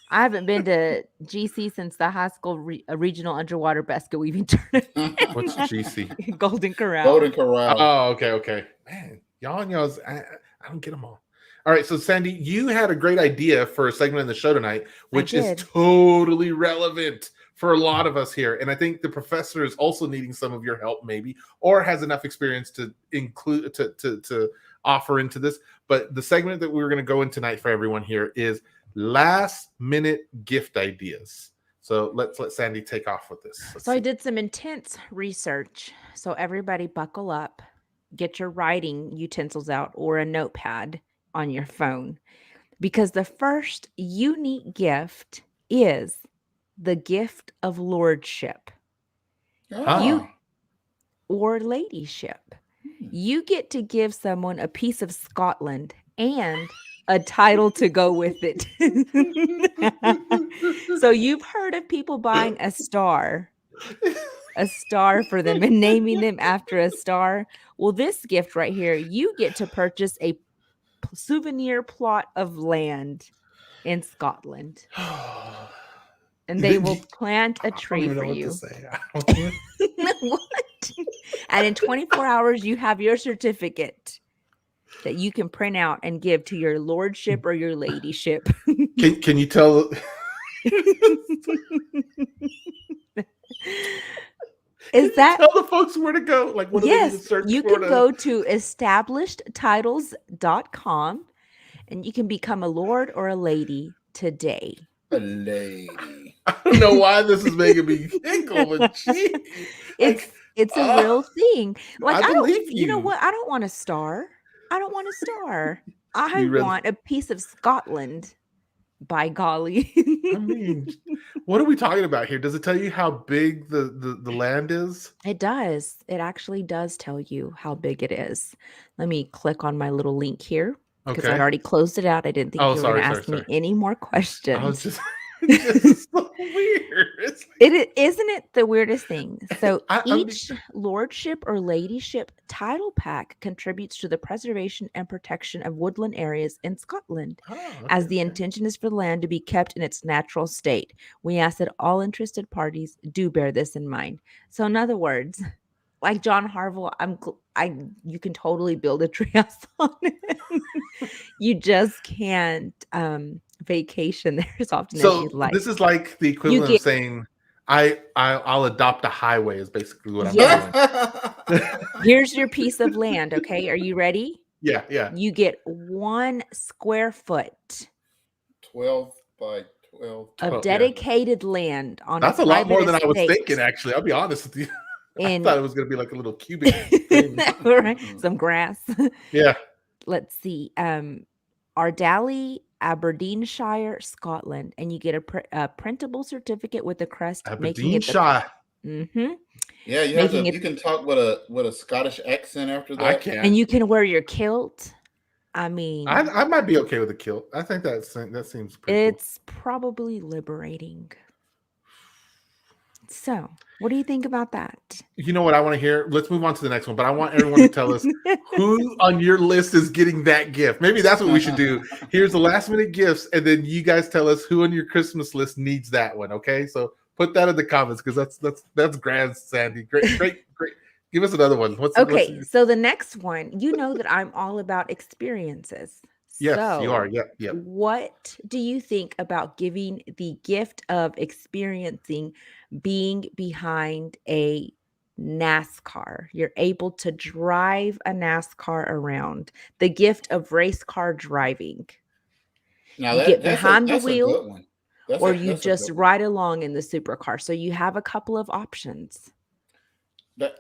I haven't been to GC since the high school regional underwater basket weaving tournament. What's GC? Golden Corral. Golden Corral. Oh, okay, okay. Man, y'all and y'all's, I don't get them all. All right, so Sandy, you had a great idea for a segment in the show tonight, which is did. totally relevant for a lot of us here. And I think the professor is also needing some of your help, maybe, or has enough experience to include to offer into this. But the segment that we're going to go in tonight for everyone here is last minute gift ideas. So let's let Sandy take off with this. Let's So I see. did some intense research. So everybody buckle up, get your writing utensils out or a notepad on your phone, because the first unique gift is the gift of lordship Huh. or ladyship. Hmm. You get to give someone a piece of Scotland and a title to go with it. So you've heard of people buying a star for them and naming them after a star. Well, this gift right here, you get to purchase a souvenir plot of land in Scotland, and they will plant a I don't tree even for know what to you. say. I don't even- What? And in 24 hours, you have your certificate that you can print out and give to your lordship or your ladyship. Can you tell? Is that tell the folks where to go? Like, what do they need to yes? search You for? can go to establishedtitles.com and you can become a lord or a lady today. A lady. I don't know why this is making me giggle, but gee, It's a real thing. Like I I don't, believe you know you. what? I don't want a star. I don't want a star. I You read- want a piece of Scotland. By golly. I mean, what are we talking about here? Does it tell you how big the land is? It does. It actually does tell you how big it is. Let me click on my little link here because I'd Okay. already closed it out. I didn't think Oh, you were going sorry, to ask me any more questions. I was just, this is so weird. It's like, Isn't it the weirdest thing? So I mean- each lordship or ladyship title pack contributes to the preservation and protection of woodland areas in Scotland. oh, As the okay. intention is for the land to be kept in its natural state. We ask that all interested parties do bear this in mind. So in other words, like John Harville, you can totally build a treehouse on it. You just can't vacation there as often as you'd So like. this is like the equivalent get- of saying I'll adopt a highway is basically what I'm Yeah. doing. Here's your piece of land. Okay, are you ready? Yeah. You get 1 square foot 12 by 12. of yeah. dedicated land on That's a a lot more private than I was estate. thinking, actually. I'll be honest with you. I In thought it was going to be like a little cubic thing. right, some grass. Yeah. Let's see. Ardally, Aberdeenshire, Scotland, and you get a printable certificate with the crest, making it Aberdeenshire. Yeah, you have to. You can talk with a Scottish accent after that. I can. And you can wear your kilt. I mean, I might be okay with a kilt. I think that seems pretty cool. it's probably liberating. So, what do you think about that? You know what I want to hear? Let's move on to the next one, but I want everyone to tell us who on your list is getting that gift. Maybe that's what we should do. Here's the last minute gifts, and then you guys tell us who on your Christmas list needs that one. Okay, so put that in the comments because that's grand, Sandy. Great. Give us another one. Okay, so the next one, you know that I'm all about experiences. Yes, so you are. Yep. What do you think about giving the gift of experiencing being behind a NASCAR? You're able to drive a NASCAR around. The gift of race car driving. Now You get that's behind that's the a wheel, good one. or you just ride along in the supercar. So you have a couple of options.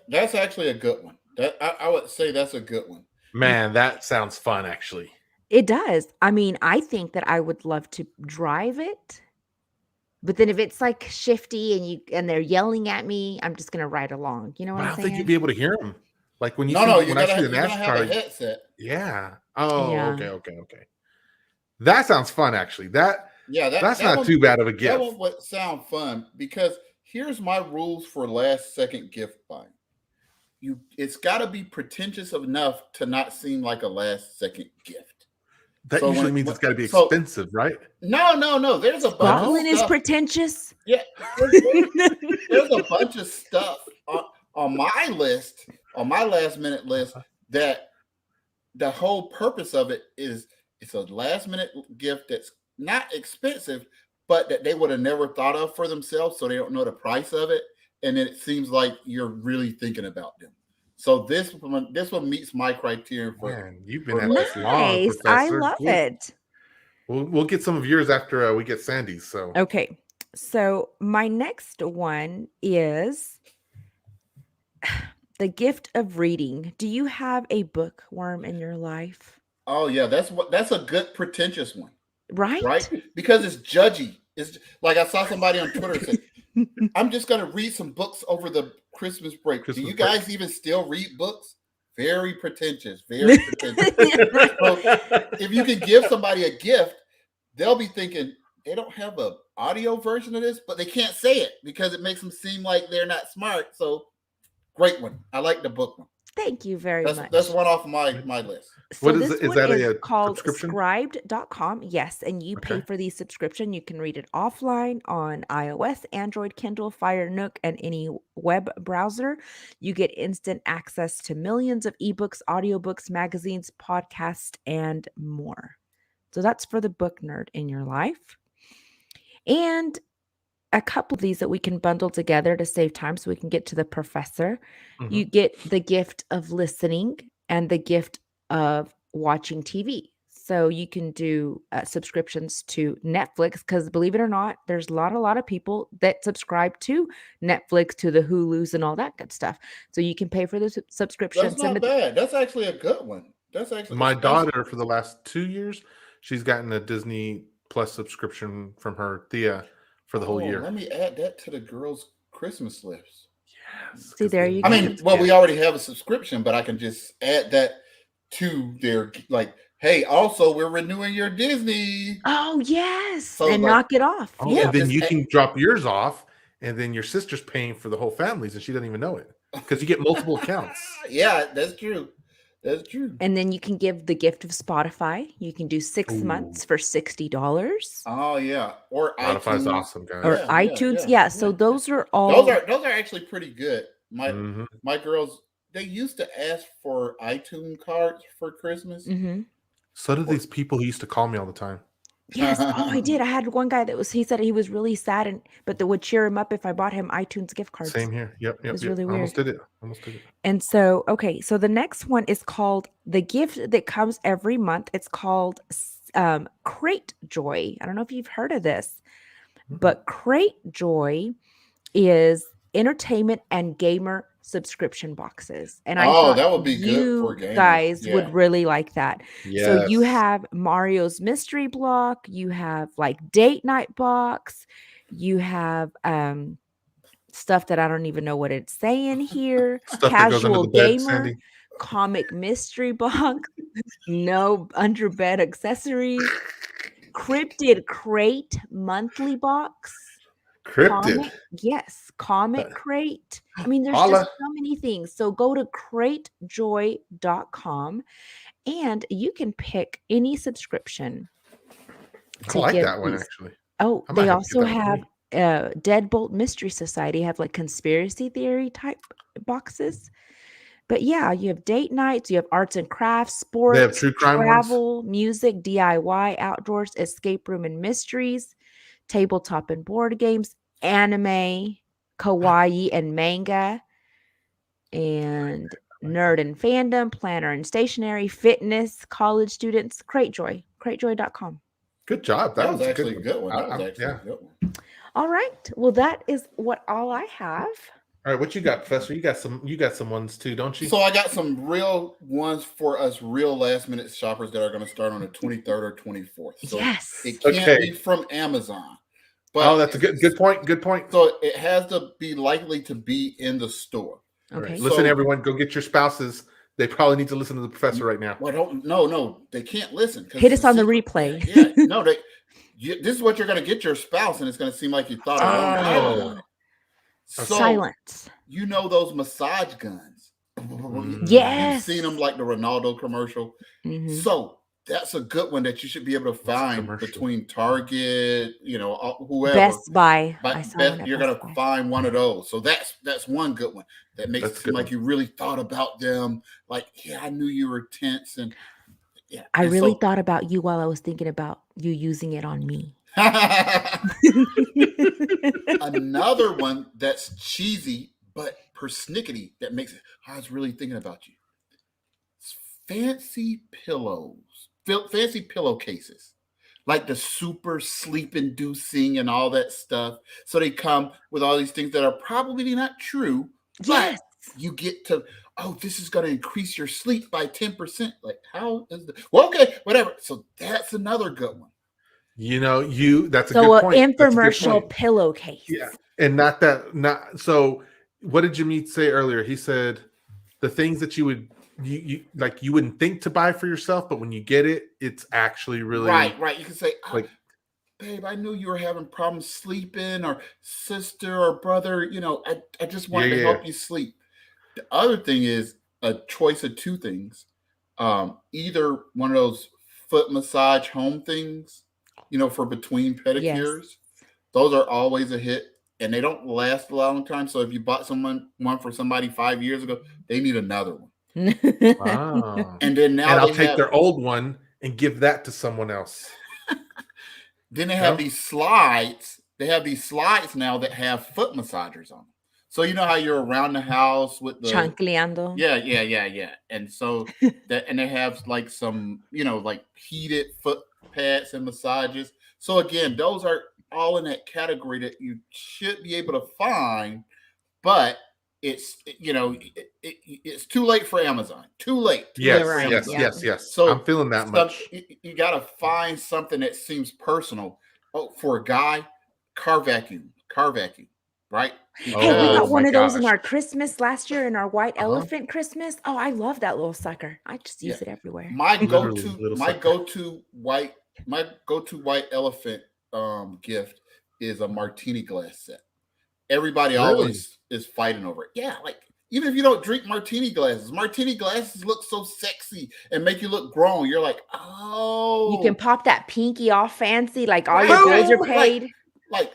That's actually a good one. I would say that's a good one. Man, that sounds fun, actually. It does. I mean, I think that I would love to drive it. But then if it's like shifty and they're yelling at me, I'm just gonna ride along. You know what But I I'm don't saying? think you'd be able to hear them. Like when you No, see you when I see the gotta have a NASCAR. headset. Yeah. Oh, Yeah. okay. That sounds fun, actually. That's that not one, too bad of a That gift. one would sound fun because here's my rules for last second gift buying. It's got to be pretentious enough to not seem like a last second gift. That So usually when- means when- it's got to be so- expensive, right? No. There's a bunch of Scotland is stuff. pretentious. Yeah, there's a bunch of stuff on my list, on my last minute list, that the whole purpose of it is it's a last minute gift that's not expensive, but that they would have never thought of for themselves, so they don't know the price of it, and then it seems like you're really thinking about them. So this one meets my criteria for. Man, you've been at this long, Nice. I Professor. love Good. it. We'll get some of yours after we get Sandy's. So Okay. So my next one is the gift of reading. Do you have a bookworm in your life? Oh yeah, that's a good pretentious one. Right? Right? Because it's judgy. It's like I saw somebody on Twitter say, I'm just going to read some books over the Christmas break. Do you guys even still read books? Very pretentious. Very pretentious. So if you can give somebody a gift, they'll be thinking they don't have a audio version of this, but they can't say it because it makes them seem like they're not smart. So great one. I like the book one. Thank you very That's much. one off my list. So What is this it? Is one that is a called subscription? scribed.com. Yes, and you pay Okay. for the subscription. You can read it offline on iOS, Android, Kindle, Fire, Nook, and any web browser. You get instant access to millions of ebooks, audiobooks, magazines, podcasts, and more. So that's for the book nerd in your life. And a couple of these that we can bundle together to save time so we can get to the professor. You Mhm. get the gift of listening and the gift of watching TV. So you can do subscriptions to Netflix because believe it or not, there's a lot of people that subscribe to Netflix, to the Hulus and all that good stuff. So you can pay for the subscription. That's not bad. That's actually a good one. That's actually My especially- daughter, for the last 2 years, she's gotten a Disney Plus subscription from her Thea for the whole year. Let me add that to the girls' Christmas list. Yes. See, 'cause there they you I go. mean, well, we already have a subscription, but I can just add that to their like, hey, also we're renewing your Disney. Oh, yes. So, and like- knock it off. Oh, Yeah. and then Just you add- can drop yours off, and then your sister's paying for the whole families, and she doesn't even know it because you get multiple accounts. Yeah, that's true. That's true. And then you can give the gift of Spotify. You can do 6 Ooh. months for $60. Oh yeah, or Spotify's iTunes. awesome, guys. Or Yeah, iTunes. yeah, Yeah. So yeah. those are all. Those are actually pretty good. Mhm. My girls, they used to ask for iTunes cards for Christmas. Mhm. So did these people who used to call me all the time. Yes. Oh, I did. I had one guy that he said he was really sad, but that would cheer him up if I bought him iTunes gift cards. Same here. Yep. was really Almost did it. Almost did it. And so, okay. So the next one is called the gift that comes every month. It's called Crate Joy. I don't know if you've heard of this, but Crate Joy is entertainment and gamer subscription boxes. And I thought that would be good you for gamers. guys Yeah. would really like that. So you Yes. have Mario's mystery block, you have like date night box, you have stuff that I don't even know what it's saying here. Stuff that goes under Casual the bed, gamer, Sandy. comic mystery box, no under bed accessories, cryptid crate monthly box. Cryptid. Comic crate. I mean, there's Holla. just so many things. So go to cratejoy.com and you can pick any subscription. I to like give that one these. actually. Oh, I might they have to get also that one for have Deadbolt Mystery Society have like conspiracy theory type boxes. But yeah, you have date nights, you have arts and crafts, They have sports, true crime ones. travel, music, DIY, outdoors, escape room and mysteries, tabletop and board games, anime, kawaii and manga, and nerd and fandom, planner and stationery, fitness, college students, cratejoy.com. Good job. That was a actually a good one. That was I- actually yeah. a good one. All right. Well, that is all I have. All right, what you got, Professor? You got some ones too, don't you? So I got some real ones for us real last minute shoppers that are going to start on the 23rd or 24th. So Yes. it can't Okay. be from Amazon. But Oh, that's a good point. Good point. So it has to be likely to be in the store. Okay. So- Listen, everyone, go get your spouses. They probably need to listen to the professor right now. Well, no, they can't listen. 'cause Hit it's us a on the secret. replay. Yeah, no, this is what you're going to get your spouse, and it's going to seem like you thought a long time Oh. about it. So Silence. you know those massage guns. Yes. You've seen them like the Ronaldo commercial. Mhm. So that's a good one that you should be able to a find commercial? between Target, whoever. Best Buy. But I saw one at you're Best gonna Buy. find one of those. So that's one good one that makes That's it a seem good like one. you really thought about them. Like, yeah, I knew you were tense, and yeah, I and really so- thought about you while I was thinking about you using it on me. Another one that's cheesy but persnickety that makes it. I was really thinking about you. It's fancy pillows, fancy pillowcases, like the super sleep inducing and all that stuff. So they come with all these things that are probably not true, but Yes. you get to. Oh, this is going to increase your sleep by 10%. Like, how is the well? Okay, whatever. So that's another good one. That's a So good an point. That's a good infomercial point. pillowcase. Yeah. And not so what did Jhmeid say earlier? He said the things that you would you wouldn't think to buy for yourself, but when you get it, it's actually really right. You can say, like, babe, I knew you were having problems sleeping, or sister or brother, I just wanted to yeah. help you sleep. The other thing is a choice of two things. Either one of those foot massage home things, for between Yes. pedicures. Those are always a hit, and they don't last a long time. So if you bought one for somebody 5 years ago, they need another one. wow. And then now And I'll they take have their old one and give that to someone else. then they have No? these slides. They have these slides now that have foot massagers on them. So you know how you're around the house with the Chancleando. yeah. And so and they have like some, like heated foot pads and massages. So again, those are all in that category that you should be able to find, but it's too late for Amazon. Too late. Too late for right, Amazon. Yes. So I'm feeling that much. you got to find something that seems personal. Oh, for a guy, car vacuum, right? Hey, we got Oh Because my one of those in gosh. our Christmas last year, in our white Uh-huh. elephant Christmas. Oh, I love that little sucker. I just yeah, use it everywhere. my Literally, go-to little my sucker. go-to white my go-to white elephant gift is a martini glass set. Everybody Really? always is fighting over it. Yeah, like even if you don't drink martini glasses look so sexy and make you look grown. You're like, You can oh, pop that pinky all fancy, like all your right, bills are Boom! paid. like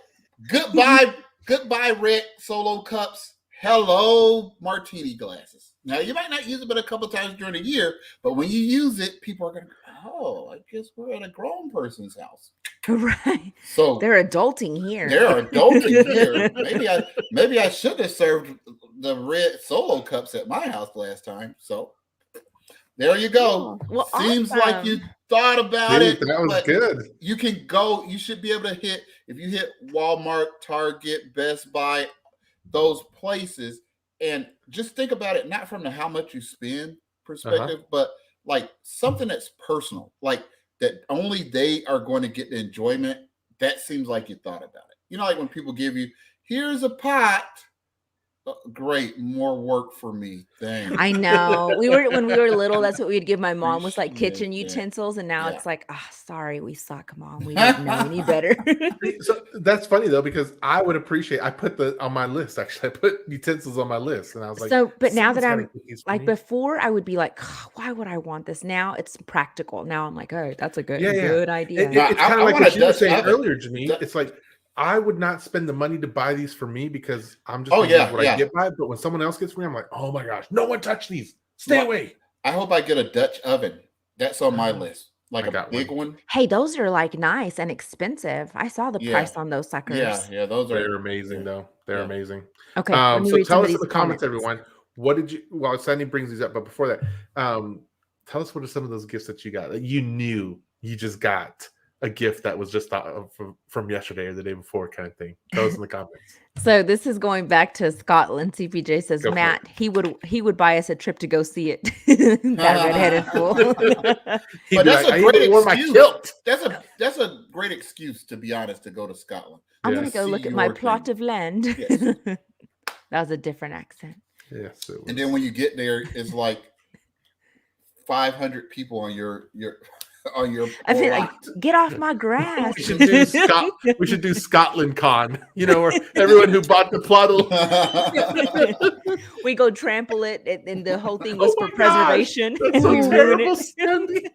goodbye red Solo cups. Hello martini glasses. Now you might not use it but a couple times during the year, but when you use it, people are gonna go, oh, I guess we're at a grown person's house. Right. So They're adulting here. they're adulting here. Maybe I should have served the red Solo cups at my house last time. So there you go. Cool. Well, Seems like you awesome. thought about Dude, it, that was but good. you can go. You should be able to hit, if you hit Walmart, Target, Best Buy, those places, and just think about it not from the how much you spend perspective, but like something that's personal, like that only they are going to get the enjoyment. That seems like you thought about it. Like when people give you, here's a pot. Great, more work for me. Thanks. I know. When we were little, that's what we'd give my mom, was like kitchen Appreciate that. utensils, and now Yeah. it's like, oh, sorry, we suck, Mom. We didn't know any better. So that's funny though, because I would appreciate. I put on my list. Actually, I put utensils on my list, and I was like, So, but now that "Someone's gotta I'm get these for like, me." before I would be like, why would I want this? Now it's practical. Now I'm like, oh, that's a good Yeah. idea. It's I kind of like want what a you were Dutch saying oven. earlier, Jhmeid. It's like I would not spend the money to buy these for me because I'm just Oh, gonna use yeah, what yeah. I get by. But when someone else gets for me, I'm like, oh my gosh, no one touch these. Stay Well, away. I hope I get a Dutch oven. That's on my list. Like I a got big one. Hey, those are like nice and expensive. I saw the Yeah. price on those suckers. Yeah, those are They're amazing, though. They're Yeah. amazing. Okay, let me So read some tell of us in these the comments, comments. everyone. What did you? Well, Sandy brings these up, but before that, tell us what are some of those gifts that you got that you knew you just got a gift that was just from yesterday or the day before, kind of thing. Tell us in the comments. So this is going back to Scotland. CPJ says, Go for Matt, he would buy us a trip to go see it. That redheaded fool. He'd But be that's like, a I great even wore my excuse. kilt. That's a great excuse, to be honest, to go to Scotland. I'm Yes. gonna go See look at my your plot thing. of land. Yes. That was a different accent. Yes, it was. And then when you get there, it's like 500 people on your I feel like, lot. get off my grass. we should do Scotland Con, where everyone who bought the plot will We go trample it, and the whole thing was Oh for my gosh, preservation, that's and so we ruin terrible, it. Sandy.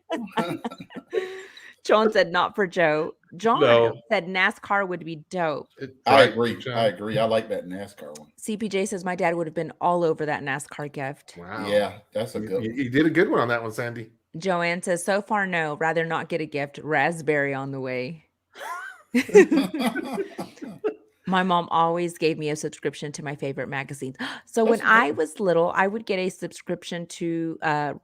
John said, not for Joe. John No. said NASCAR would be dope. I Right, agree. John? I agree. I like that NASCAR one. CPJ says, my dad would have been all over that NASCAR gift. Wow. Yeah, that's a good one. You did a good one on that one, Sandy. Joanne says, so far, no. Rather not get a gift. Raspberry on the way. My mom always gave me a subscription to my favorite magazines. So when I was little, I would get a subscription to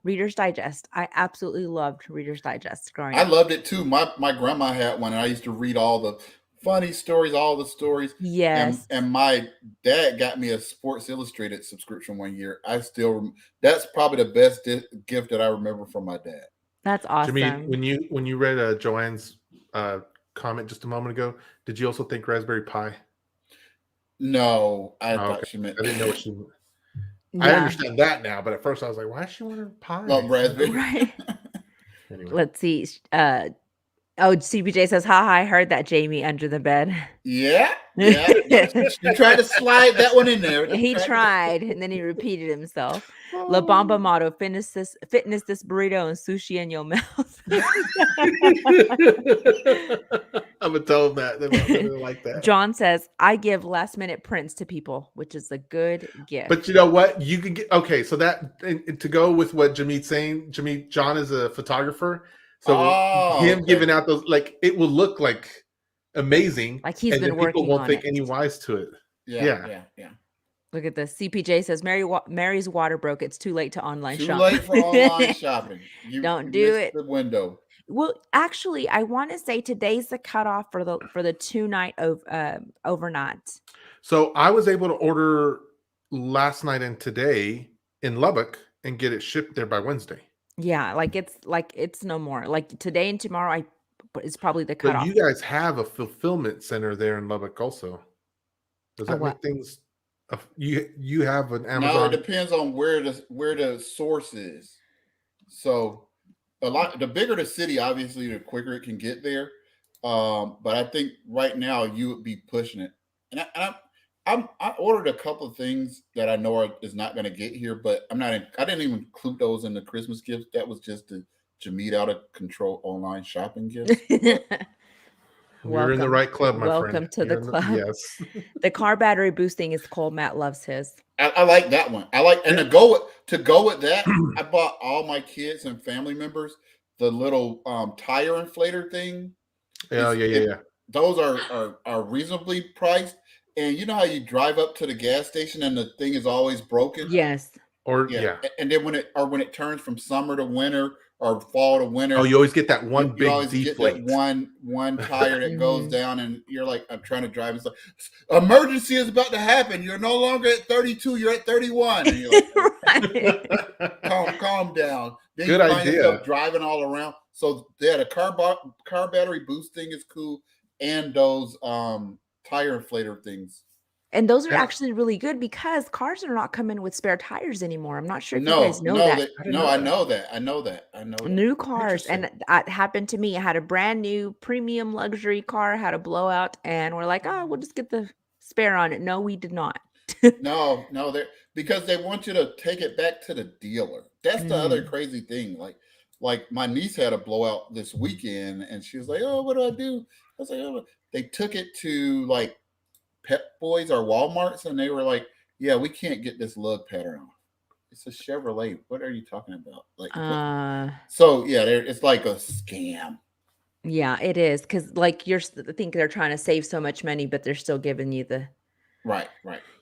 Reader's Digest. I absolutely loved Reader's Digest growing I up. loved it too. My grandma had one, and I used to read all the funny stories, all the stories. Yes. And my dad got me a Sports Illustrated subscription one year. That's probably the best gift that I remember from my dad. That's awesome. Jhmeid, when you read Joanne's comment just a moment ago, did you also think Raspberry Pi? No, I thought okay. she meant. I didn't know what she. I Yeah. understand that now, but at first I was like, why does she want her pie? Well, raspberry. Right. Anyway. Let's see. CBJ says, "Ha, I heard that, Jamie, under the bed." Yeah. You tried to slide that one in there. He tried, and then he repeated himself. La Oh. Bamba motto: fitness this burrito and sushi in your mouth. I'm gonna tell him that. They're not gonna like that. John says, "I give last minute prints to people, which is a good gift." But you know what? You can get so that and to go with what Jhmeid's saying. John is a photographer, so him giving out those, like, it will look like amazing, like he's been then people working won't on think it. any wise to it. Yeah. Look at this. CPJ says, Mary's water broke. It's too late to online Too shop. late for online shopping. Don't You do missed it. The window. Well, actually, I want to say today's the cutoff for the 2-night overnight. So I was able to order last night and today in Lubbock and get it shipped there by Wednesday. Yeah, it's no more. Like today and tomorrow, it's probably the But cutoff. you guys have a fulfillment center there in Lubbock also. Does that make things? You have an Amazon? No, it depends on where the source is. So the bigger the city, obviously, the quicker it can get there. But I think right now you would be pushing it. And I ordered a couple of things that I know is not going to get here, but I didn't even include those in the Christmas gifts. That was just the Jhmeid out of control online shopping gifts. You're in the right club, my friend. Welcome to the club. Yes. The car battery boosting is cool. Matt loves his. I like that one. And to go with that, I bought all my kids and family members the little tire inflator thing. Yeah. Those are reasonably priced. And you know how you drive up to the gas station and the thing is always broken? Yes. And then when it turns from summer to winter or fall to winter, you always get that one you always deflate. get that one tire that goes down, and you're like, I'm trying to drive, and stuff. Emergency is about to happen. You're no longer at 32, you're at 31. And you're like, calm down. Then Good you find idea. yourself driving all around. So the car battery boost thing is cool, and those tire inflator things. And those are actually really good because cars are not coming with spare tires anymore. I'm not sure if you guys know that. I know that. New cars. And that happened to me. I had a brand new premium luxury car, had a blowout, and we're like, oh, we'll just get the spare on it. No, we did not. No, because they want you to take it back to the dealer. That's the other crazy thing. Like my niece had a blowout this weekend, and she was like, oh, what do I do? I was like, oh. They took it to like Pep Boys or Walmart's, and they were like, yeah, we can't get this lug pattern off. It's a Chevrolet. What are you talking about? So yeah, it's like a scam. Yeah, it is, because like I think they're trying to save so much money, but they're still giving you the right.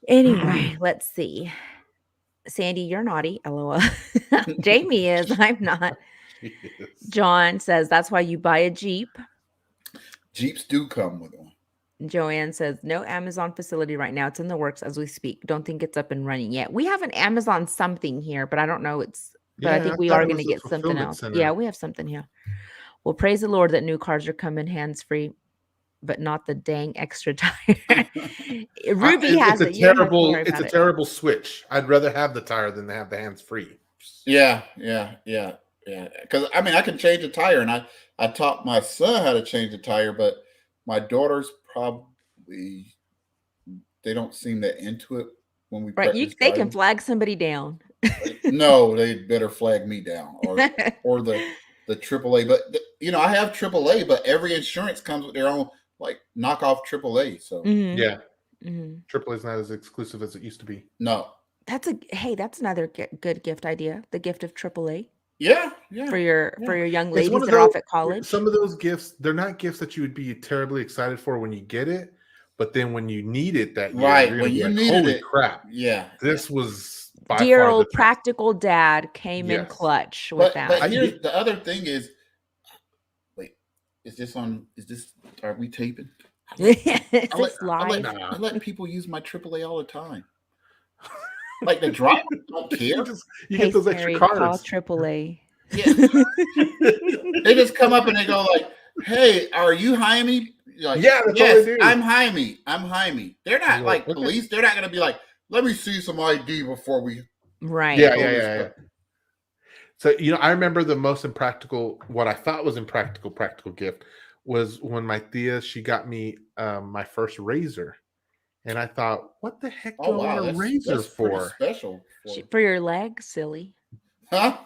Anyway, let's see. Sandy, you're naughty. LOL. Jamie is. I'm not. Yes. John says that's why you buy a Jeep. Jeeps do come with one. Joanne says, no Amazon facility right now. It's in the works as we speak. Don't think it's up and running yet. We have an Amazon something here, but I don't know. I think we are going to get something else. Center. Yeah, we have something here. Well, praise the Lord that new cars are coming hands-free, but not the dang extra tire. Ruby has it. It's a terrible switch. I'd rather have the tire than to have the hands-free. Yeah. Because I can change a tire, and I taught my son how to change the tire, but my daughters probably they don't seem that into it when we they can flag somebody down. No, they'd better flag me down or the AAA. But I have AAA, but every insurance comes with their own like knockoff AAA. So yeah, AAA is not as exclusive as it used to be. No, that's another good gift idea. The gift of AAA. Yeah. For your young ladies that are off at college. Some of those gifts, they're not gifts that you would be terribly excited for when you get it, but then when you need it that year, right? When you need holy it, crap! Yeah, this was by dear far old practical dad came in clutch with that. But here's the other thing is, wait, are we taping? I let people use my AAA all the time. Like the drivers don't care. You get those extra cards. Call AAA. Yeah. They just come up and they go like, "Hey, are you Jaime?" Like, yeah, that's all they do. I'm Jaime. They're not like police. They're not going to be like, "Let me see some ID before we Right. Yeah, Older yeah. stuff. So, I remember the most impractical, what I thought was practical gift was when my Thea, she got me my first razor. And I thought, what the heck Oh do I want wow, a razor that's pretty for? special for For your legs, silly. huh?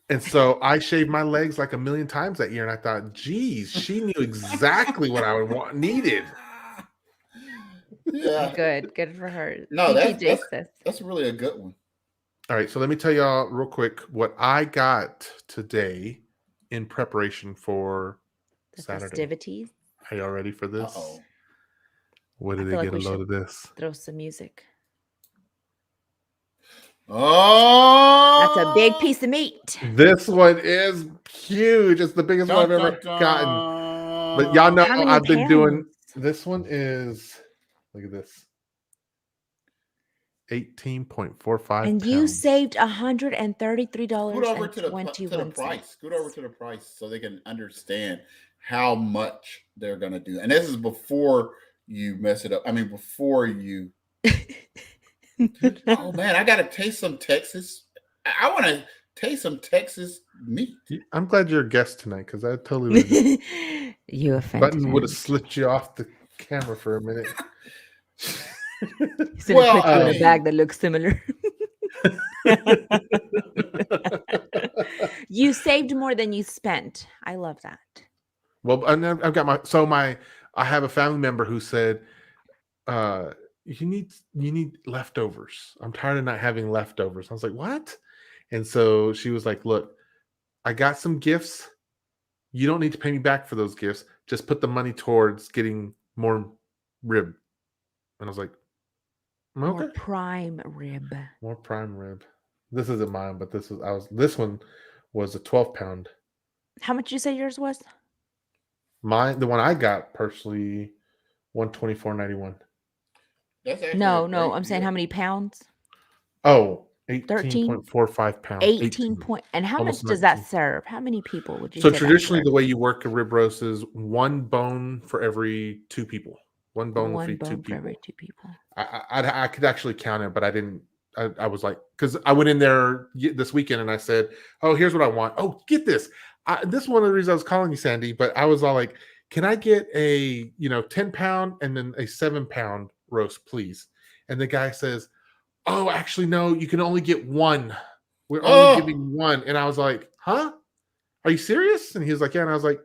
And so I shaved my legs like a million times that year. And I thought, geez, she knew exactly what I needed. Yeah. Good for her. No, Thank you, Jesus. that's really a good one. All right, so let me tell y'all real quick what I got today in preparation for The Saturday. festivities. Are y'all ready for this? Uh-oh. Where I did feel they like get a we load should of this? throw some music. Oh, That's a big piece of meat. This one is huge. It's the biggest one I've dun, ever dun, gotten. dun. But y'all know How many I've been doing. pounds? This one is, look at this, 18.45 And you pounds. saved Scoot over $133.21. to the price. Scoot over to the price so they can understand how much they're gonna do. And this is before you mess it up. I mean, before you. Oh man, I gotta taste some Texas. I want to taste some Texas meat. I'm glad you're a guest tonight because I totally would have just You offended button would have him. slipped you off the camera for a minute. He's gonna Well, put you I in a mean, bag that looks similar. You saved more than you spent. I love that. Well, I've got I have a family member who said, you need leftovers. I'm tired of not having leftovers. I was like, what? And so she was like, look, I got some gifts. You don't need to pay me back for those gifts. Just put the money towards getting more rib. And I was like, More okay. prime rib. More prime rib. This isn't mine, but this one was a 12-pound. How much you say yours was? The one I got personally, $124.91. that's actually a No, great I'm saying deal. how many pounds? Oh, 13? 18.45 pounds. 18 point. And how much Almost does that 19. serve? How many people would you So say that traditionally, serves? the way you work a rib roast is one bone for every two people. One bone will One feed two bone for people. every two people. I could actually count it, but I didn't. I was like, because I went in there this weekend and I said, "Oh, here's what I want. Oh, get this. This is one of the reasons I was calling you, Sandy." But I was all like, "Can I get a 10-pound and then a 7-pound roast, please?" And the guy says, "Oh, actually, no. You can only get one. We're only Oh, giving one." And I was like, "Huh? Are you serious?" And he was like, "Yeah." And I was like,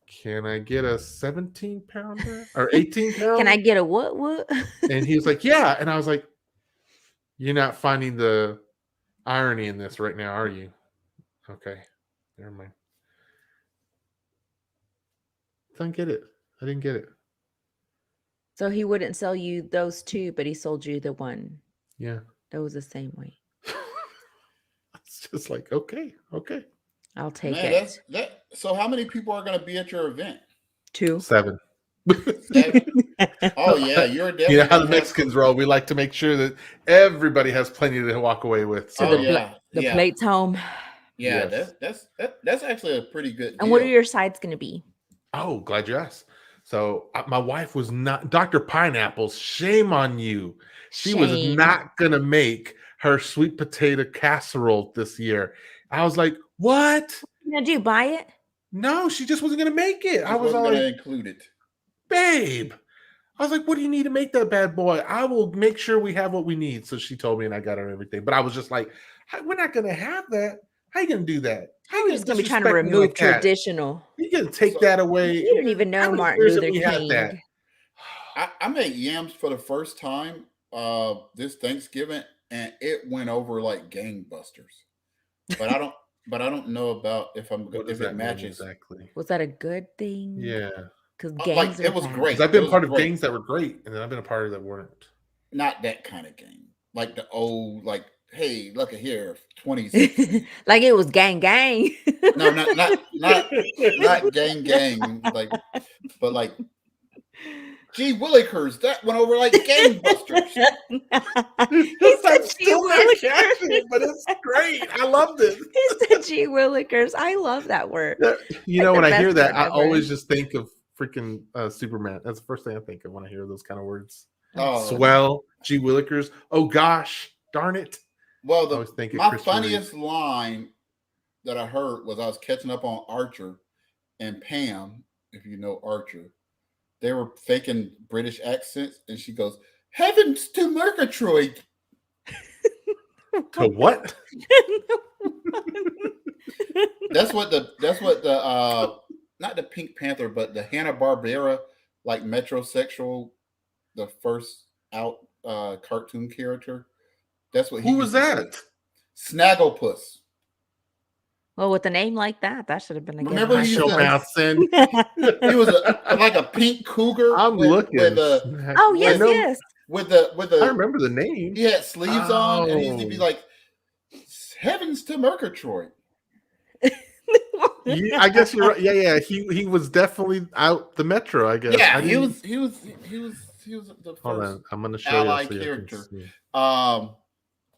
"Can I get a 17-pounder or 18 Can I pound?" get a what? And he was like, "Yeah." And I was like, "You're not finding the irony in this right now, are you?" Okay, never mind. I didn't get it. I didn't get it. So he wouldn't sell you those two, but he sold you the one Yeah. that was the same weight. It's just like, okay. I'll take man, it. that. So, how many people are going to be at your event? 2. 7. Seven. Oh yeah, you're You know definitely how going the to have. Mexicans roll. We like to make sure that everybody has plenty to walk away with. So Oh So, yeah, the yeah, plate's home. yeah. yes. That's actually a pretty good And what are deal. your sides going to be? Oh, glad you asked. So my wife was not Dr. Pineapples. Shame on you. She was Shame. not gonna make her sweet potato casserole this year. I was like, what? What are you going to do? Buy it? No, she just wasn't gonna make it. I Just was wasn't all going to like, include it. babe. I was like, what do you need to make that bad boy? I will make sure we have what we need. So she told me and I got her everything. But I was just like, we're not gonna have that. How you gonna do that? How How are you you just gonna going to be trying to disrespect me remove like that? traditional? You gonna take So that away? You don't even How know many Martin years have Luther we had that? King. I made yams for the first time this Thanksgiving, and it went over like gangbusters. But I don't. But I don't know about What does if it that mean matches. exactly? Was that a good thing? Yeah, Because Like gangs are it was bad. because great. I've It been was part of great. gangs that were great, and then I've been a part of that weren't. Not that kind of game. Like the old, like, hey, look at here, 2016. Like it was gang. No, not gang, like, but like Gee Willikers, that went over like gangbusters. He said I'm gee still not catching it, but it's great. I loved it. He said gee willikers. I love that word. Like When the I hear best that, word I ever. always just think of freaking Superman. That's the first thing I think of when I hear those kind of words. Oh, Swell, gee willikers. Oh gosh, darn it. Well, I always think of my Christopher Reeve. funniest line that I heard was I was catching up on Archer and Pam, if you know Archer. They were faking British accents, and she goes, "Heavens to Murgatroyd!" To what? That's what the not the Pink Panther, but the Hanna Barbera like metrosexual, the first out cartoon character. That's what he Who was used to say. that? Snagglepuss. Well, with a name like that, that should have been a good Remember one. he used Show to, Bouncing. he was like a pink cougar I'm looking. with Oh, I yes, know. yes. with I the remember the name. he had sleeves on, and he used to be Oh. like, "Heavens to Murgatroyd." I guess you're right. Yeah. He was definitely out the metro. I guess. Yeah, I he didn't- was the Hold first on, I'm gonna show you ally so you can character. see.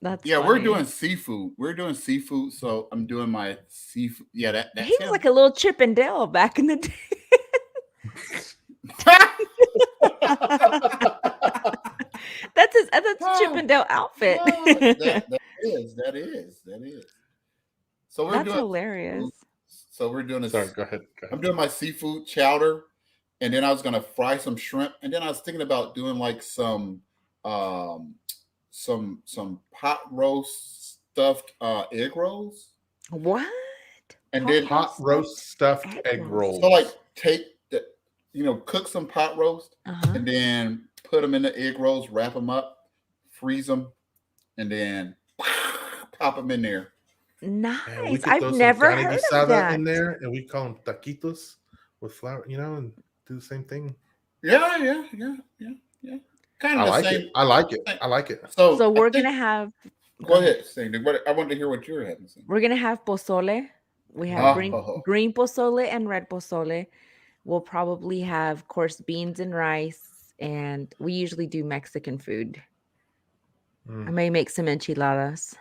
That's Yeah, we're funny. doing seafood. We're doing seafood, so I'm doing my seafood. Yeah, that's He was him. like a little Chip and Dale back in the day. That's Chip and Dale outfit. that is. So we're That's doing hilarious. So we're doing a Sorry, go ahead. I'm doing my seafood chowder, and then I was gonna fry some shrimp, and then I was thinking about doing like some pot roast stuffed egg rolls, What? and then Hot roast stuffed egg rolls. so like take the cook some pot roast, Uh-huh. and then put them in the egg rolls, wrap them up, freeze them, and then pop them in there. Man, we Nice. could I've throw some never carne heard of guisada that. in there, and we call them taquitos with flour, and do the same thing. Yeah. Kind I of the like same. it. I like it. So So I we're think- gonna have. Go ahead, Cindy. I wanted to hear what you're having. Cindy. We're gonna have pozole. We have Oh. green pozole and red pozole. We'll probably have, of course, beans and rice, and we usually do Mexican food. I may make some enchiladas.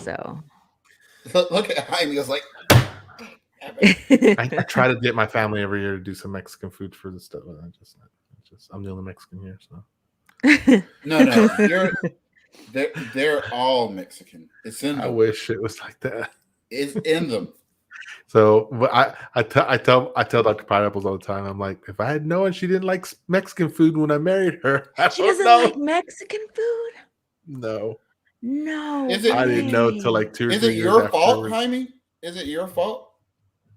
So Look at Jaime. He was like, I try to get my family every year to do some Mexican food for the stuff. I'm the only Mexican here, so no. They're all Mexican. It's in them. I wish it was like that. It's in them. So, but I tell Dr. Pineapples all the time. I'm like, if I had known she didn't like Mexican food when I married her, She doesn't like Mexican food. No, No, Is it- I didn't know way. till like 2 or Is 3 it years your after. fault, Jaime? Is it your fault?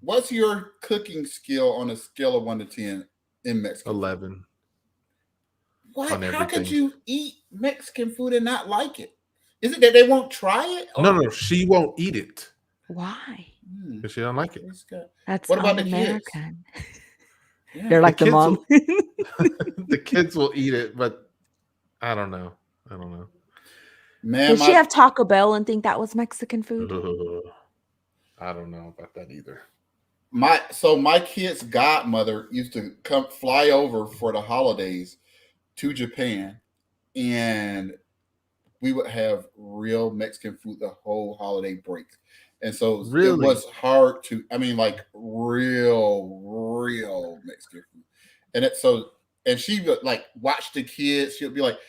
What's your cooking skill on a scale of 1 to 10 in Mexico? 11. What? on How could everything. you eat Mexican food and not like it? Is it that they won't try it? No, she won't eat it Why? because she don't like it. That's What about the kids? un-American. Yeah. They're like the kids mom. The kids will eat it, but I don't know. Man, Did she have Taco Bell and think that was Mexican food? Ugh. I don't know about that either. my kid's godmother used to fly over for the holidays to Japan, and we would have real Mexican food the whole holiday break. And so Really? it was hard to, like real Mexican food. And she would like watch the kids. She would be like,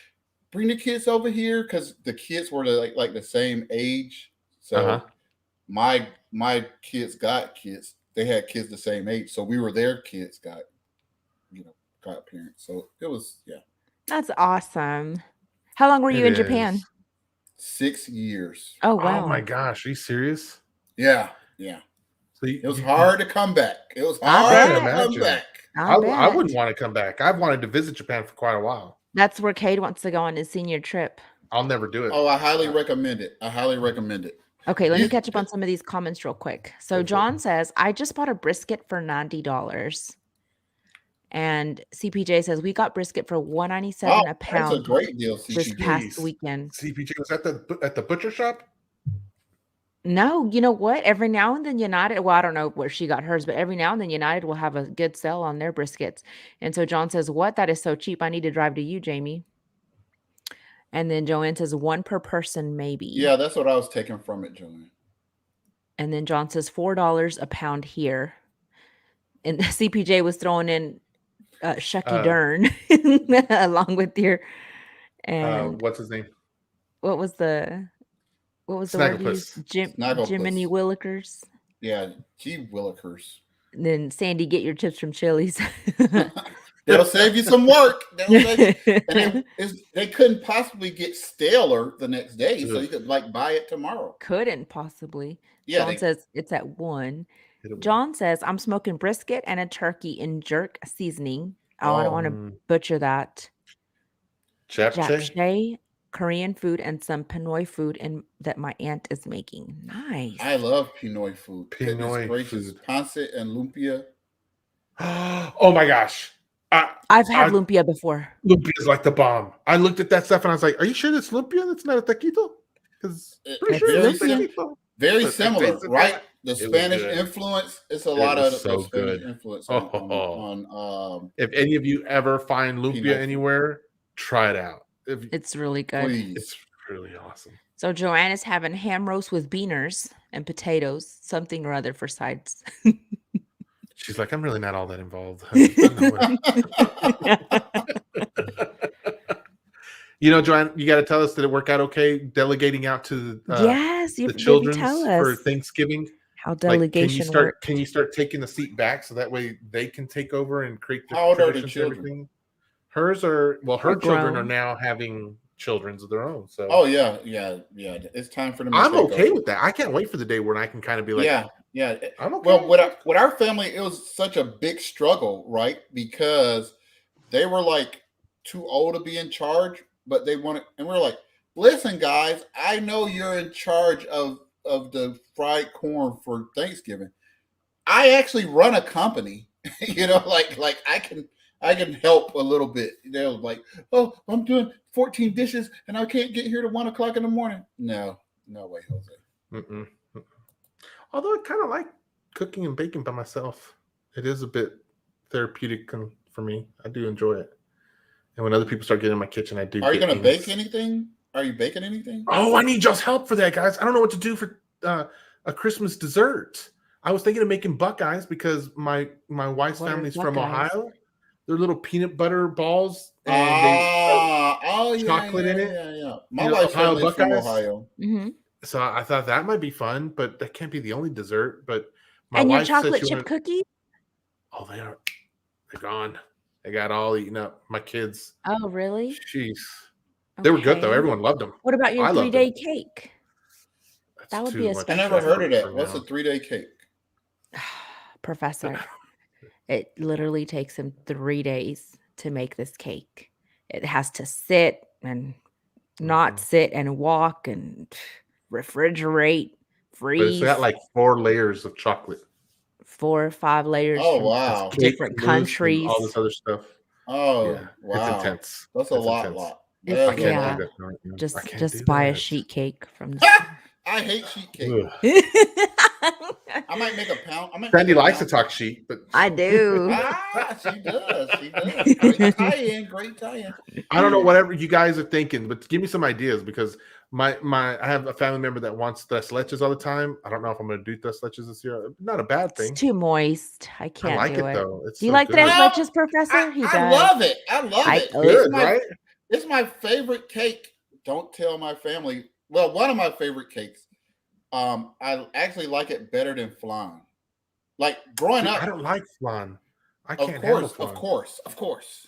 bring the kids over here, because the kids were like the same age. So my kids got kids. They had kids the same age. So we were their kids got godparents. So it was, yeah. That's awesome. How long were you in Japan? 6 years. Oh, wow. Oh my gosh, are you serious? Yeah. So It was hard to come back. It was I hard bet. to come back. I wouldn't want to come back. I've wanted to visit Japan for quite a while. That's where Cade wants to go on his senior trip. I'll never do it. Oh, I highly recommend it. Okay, let me catch up on some of these comments real quick. So John says, I just bought a brisket for $90. And CPJ says, we got brisket for $197 a pound. That's a great deal, This CPG. past weekend. CPG was at the butcher shop. No, you know what? Every now and then United, well, I don't know where she got hers, but every now and then United will have a good sale on their briskets. And so John says, what? That is so cheap. I need to drive to you, Jamie. And then Joanne says, one per person, maybe. Yeah, that's what I was taking from it, Joanne. And then John says, $4 a pound here. And the CPJ was throwing in Shucky Dern along with your. And what's his name? what was the word you used? Snagglepuss. Jiminy Snagglepuss. Willikers. Yeah, gee willikers. And then Sandy, get your chips from Chili's. That'll save you some work. That'll save you. And they couldn't possibly get staler the next day, so Ugh, you could like buy it tomorrow. Couldn't possibly. Yeah, John they. says it's at 1. hit it one. John says, I'm smoking brisket and a turkey in jerk seasoning. Oh, I don't Oh, want to Mm, butcher that. Japchae? Japchae, Korean food, and some Pinoy food that my aunt is making. Nice. I love Pinoy food. Goodness Pinoy gracious, food. pancit and lumpia. Oh my gosh. I've had I lumpia before. lumpia is like the bomb. I looked at that stuff and I was like, "Are you sure it's lumpia? That's not a taquito?" Because pretty sure Very it's a taquito. Very But I similar, tasted right? that. The It was Spanish good. influence. It's a It lot of was so Spanish good. influence Oh, on if any of you ever find lumpia Pinoy food. anywhere, try it out. It's really good. Please. It's really awesome. So Joanne is having ham roast with beaners and potatoes, something or other for sides. She's like, I'm really not all that involved. I You know, Joanne, you got to tell us, did it work out okay? Delegating out to Yes, you the didn't children's tell for us Thanksgiving. how Like, can delegation worked. Can you start taking the seat back so that way they can take over and create the How old are the traditions and children? everything? Hers are well, her They're children are grown. now having children's of their own. So Oh yeah. It's time for them to I'm take okay over. with that. I can't wait for the day when I can kind of be like, Yeah. I'm okay. Well, with our family, it was such a big struggle, right? Because they were like too old to be in charge, but they wanted, and we're like, listen, guys, I know you're in charge of the fried corn for Thanksgiving. I actually run a company, like I can help a little bit. They're like, oh, I'm doing 14 dishes and I can't get here to 1 o'clock in the morning. No way, Jose. Mm-mm. Although I kind of like cooking and baking by myself. It is a bit therapeutic for me. I do enjoy it. And when other people start getting in my kitchen, I do. Are you going to bake anything? Are you baking anything? Oh, I need y'all's help for that, guys. I don't know what to do for a Christmas dessert. I was thinking of making Buckeyes because my wife's What are family's from Buckeyes? Ohio. They're little peanut butter balls, and yeah, chocolate in it. yeah. My wife's Ohio family is from Buckeyes. Ohio. Mm-hmm. So I thought that might be fun, but that can't be the only dessert. But my And your wife said chocolate she chip wanted. cookies? Oh, they're gone. They got all eaten up. My kids. Oh, really? Jeez. They were good though. Okay. Everyone loved them. What about your I loved them. 3-day cake? That's That would too be a much I special never heard effort of that. for What's now. a 3-day cake? Professor, it literally takes him 3 days to make this cake. It has to sit and not sit and walk and refrigerate, But it's got freeze, like 4 layers of chocolate. 4 or 5 layers Oh from wow. Cake different mousse and countries. all this other stuff. Oh Yeah, wow. it's intense. That's a It's lot. intense. It- That I is a can't yeah. do that. No, I Just can't do buy a that. sheet cake from the I hate sheet cake. Ugh. I might make a pound. Sandy likes to talk sheet, but I do. She does. Great tie-in. I don't know whatever you guys are thinking, but give me some ideas because I have a family member that wants tres leches all the time. I don't know if I'm going to do tres leches this year. Not a bad It's thing. too moist. I I can't like do it it. though. It's Do you so like good. tres Well, leches, Professor? He I does. love it. I love it. Good, right? It's my favorite cake. Don't tell my family. Well, one of my favorite cakes. I actually like it better than flan. Like growing See, up, I don't like flan. I of can't handle course, flan. of course.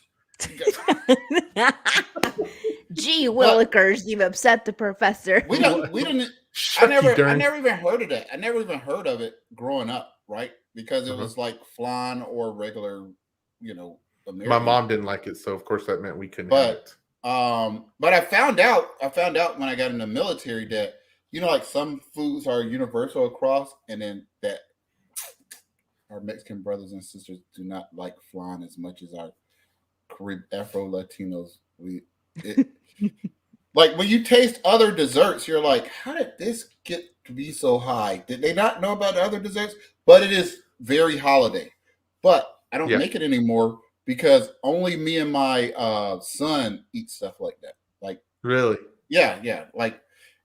Gee willikers, you've upset the professor. We didn't. I never even heard of that. I never even heard of it growing up, right? Because it was like flan or regular, American. My mom didn't like it, so of course that meant we couldn't have it. But I found out when I got in the military that like some foods are universal across, and then that our Mexican brothers and sisters do not like flan as much as our Afro Latinos. Like when you taste other desserts, you're like, how did this get to be so high? Did they not know about the other desserts? But it is very holiday. But I don't make it anymore because only me and my son eat stuff like that. Like really? Yeah. Like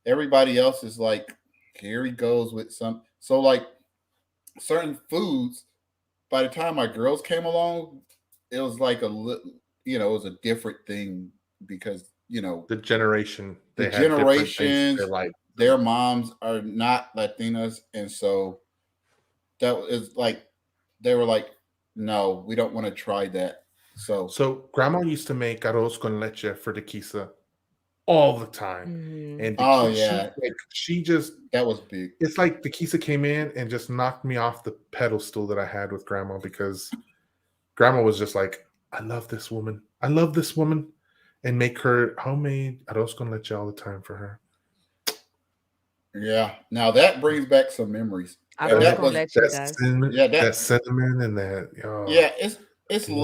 everybody else is like, here he goes with some. So like certain foods, by the time my girls came along, it was like it was a different thing because the generation. The They had different things in generations, their life. their moms are not Latinas, and so that is like they were like, no, we don't want to try that. So So grandma used to make arroz con leche for the kisa all the time. Mhm. And oh yeah, she just, that was big. it's like the kisa came in and just knocked me off the pedestal that I had with grandma, because grandma was just like, I love this woman. I love this woman. And make her homemade arroz con leche all the time for her. Yeah. Now that brings back some memories. And Arroz that con was leche That does. cinnamon, yeah, that cinnamon and that, yeah, it's yeah.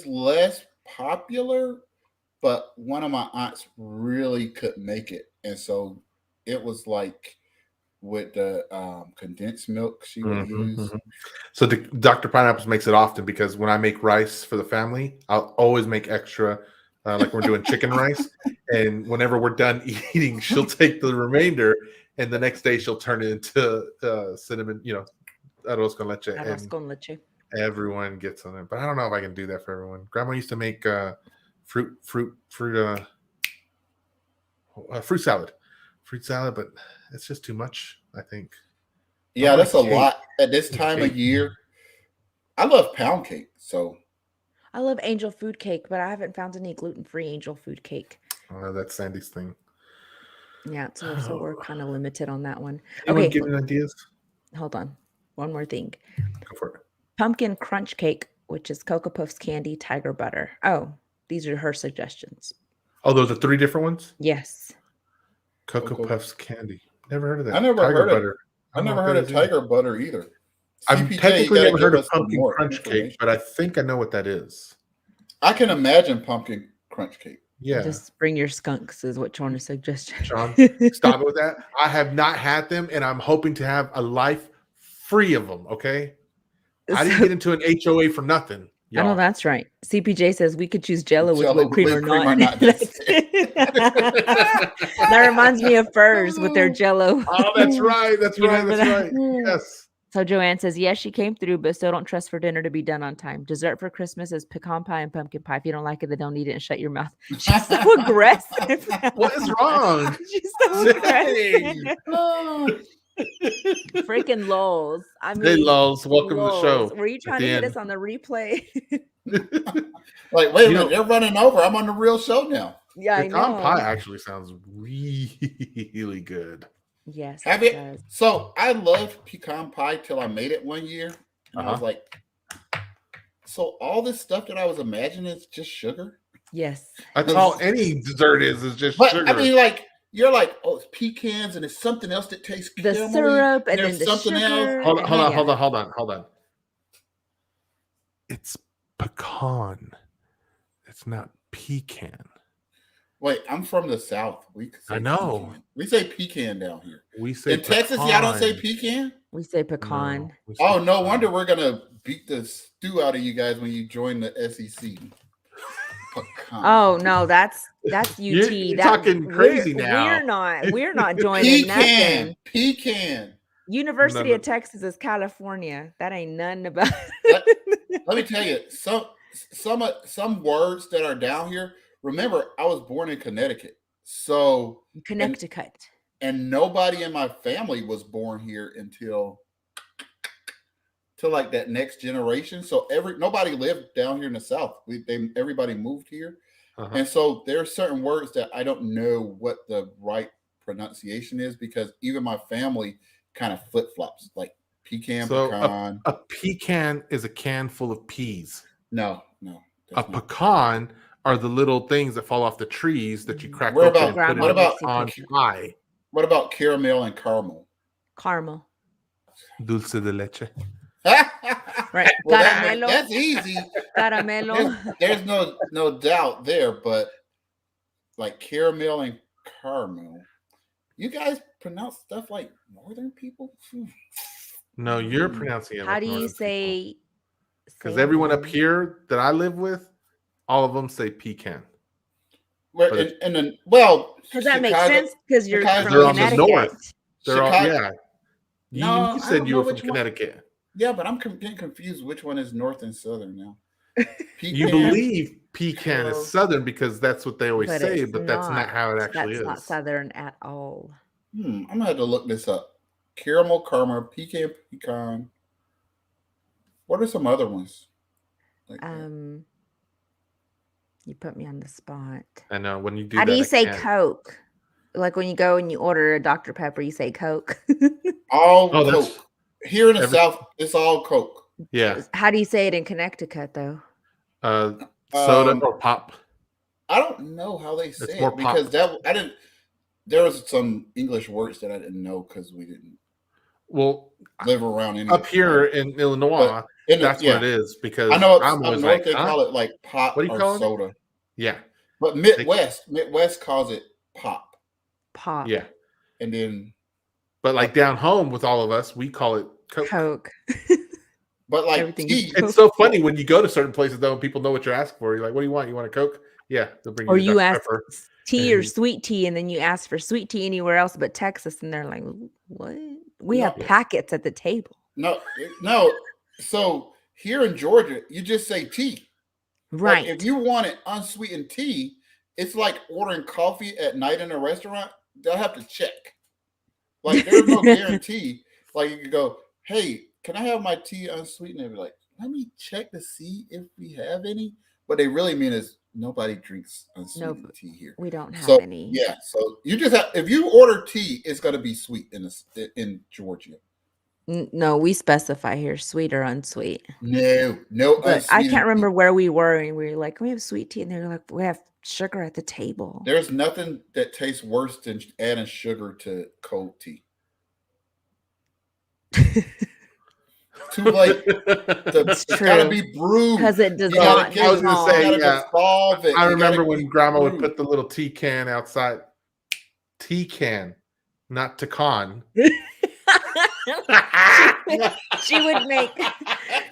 less popular, but one of my aunts really could make it. And so it was like with the condensed milk she would use. So Dr. Pineapples makes it often, because when I make rice for the family, I'll always make extra, like we're doing chicken rice. And whenever we're done eating, she'll take the remainder, and the next day she'll turn it into cinnamon, arroz con leche, Arroz and con leche. everyone gets on it. But I don't know if I can do that for everyone. Grandma used to make fruit salad, but it's just too much, I think. Yeah, I that's a want cake. lot at this time of year. I love pound cake, so I love angel food cake, but I haven't found any gluten-free angel food cake. That's Sandy's thing. Yeah, so we're kind of limited on that one. Anyone Okay, giving ideas? hold on. One more thing. Go for it. Pumpkin crunch cake, which is Cocoa Puffs candy, tiger butter. Oh, these are her suggestions. Oh, those are 3 different ones? Yes. Cocoa Puffs candy. Never heard of that. I never Tiger heard butter. of I never heard of tiger butter either. I've CPJ, technically you gotta never heard give of us some pumpkin more crunch cake, information. but I think I know what that is. I can imagine pumpkin crunch cake. Yeah. Just bring your skunks is what Jordan's suggestion. John, stop it with that. I have not had them, and I'm hoping to have a life free of them, okay? I didn't get into an HOA for nothing. I know that's right. CPJ says we could choose Jello with Jello whipped cream with or cream or not. not. That's it. That reminds me of Furs with their Jello. Oh, that's right. That's You right. remember That's that? right. Yes. So Joanne says, yes, she came through, but still don't trust for dinner to be done on time. Dessert for Christmas is pecan pie and pumpkin pie. If you don't like it, then don't eat it and shut your mouth. She's so aggressive. What is wrong? She's so Dang. aggressive. Freaking lols. I mean, Hey, Lulz, welcome to the lols. show. Were you trying to get us on the replay? Like, wait a minute, they're running over. I'm on the real show now. Yeah, I Pecan know. pie actually sounds really good. Yes. Have it it? does. So I loved pecan pie till I made it one year. And I was like, so all this stuff that I was imagining is just sugar? Yes. That's all any dessert is just But sugar. I mean, like, you're like, oh, it's pecans and it's something else that tastes The caramelly, syrup and then there's the something sugar. else. Hold on. It's pecan. It's not pecan. Wait, I'm from the South. We could say I know. pecan. We say pecan down here. We say In Texas, y'all don't say pecan? We say pecan. No, we say Oh, no pecan. wonder we're going to beat the stew out of you guys when you join the SEC. Pecan. Oh no, that's UT. You're talking crazy now. We're not joining nothing. Pecan. University No. of Texas is California. That ain't nothing about. Let me tell you, some words that are down here. Remember, I was born in Connecticut, so Connecticut. and nobody in my family was born here until like that next generation. So nobody lived down here in the South. Everybody moved here, and so there are certain words that I don't know what the right pronunciation is, because even my family kind of flip flops, like pecan, pecan. A pecan is a can full of peas. No. A pecan are the little things that fall off the trees that you crack What open about- and put what in about- on pie. What about caramel and caramel? Caramel. Dulce de leche. Right. Well, Caramelo. that's easy. Caramelo. There's no doubt there, but like caramel and caramel, you guys pronounce stuff like Northern people. No, you're pronouncing it. How do you say? Because everyone up here that I live with, all of them say pecan. Where But and then Does that make Chicago- sense? Because you're Chicago- from They're on the Connecticut. north. They're all, Chicago- yeah. No, You I said don't you know were from which one. Connecticut. Yeah, but I'm getting confused which one is North and Southern now. You Pecan. believe pecan is Southern because that's what they always But say, it's but that's not how it actually That's not is. Southern at all. I'm gonna have to look this up. Caramel caramel, pecan. What are some other ones? Like that? You put me on the spot. I know when you do How that, do you I say can't. Coke? Like when you go and you order a Dr. Pepper, you say Coke. All Oh, Coke. that's Here in the every South, it's all Coke. yeah. How do you say it in Connecticut, though? Soda Um, or pop. I don't know how they It's say more it because pop. I didn't. There was some English words that I didn't know because we didn't Well, live around any of up the here time. in But Illinois, that's what it yeah, is I because know I'm up always north like, they huh? call it like pop What do you or call it? soda. Yeah. But They, Midwest calls it pop, Pop. yeah. and then But like up. down home with all of us, we call it Coke. Coke. But like Everything is tea, It's Coke. so funny when you go to certain places though, and people know what you're asking for. You're like, what do you want? You want a Coke? Yeah, they'll bring Or you a you Dr. ask Pepper. tea or And sweet tea, and then you ask for sweet tea anywhere else but Texas, and they're like, what? We no, have packets at the table. no. So here in Georgia, you just say tea. Like if Right. you wanted unsweetened tea, it's like ordering coffee at night in a restaurant. They'll have to check. Like there's no guarantee. Like you could go, hey, can I have my tea unsweetened? They'll be like, let me check to see if we have any. What they really mean is nobody drinks unsweetened Nope. tea here. We don't have So any. yeah, so you just have if you order tea, it's gonna be sweet in Georgia. No, we specify here sweet or unsweet. No But I can't unsweetened tea. remember where we were, and we were like, we have sweet tea, and they're like, we have sugar at the table. There's nothing that tastes worse than adding sugar to cold tea. Too late. It's It's got to true be brewed. because it does You got to not I was gonna you say, got to dissolve. yeah. dissolve it. I You got remember to when be grandma would brewed. put the little tea can outside. Tea can, not Takan. She would make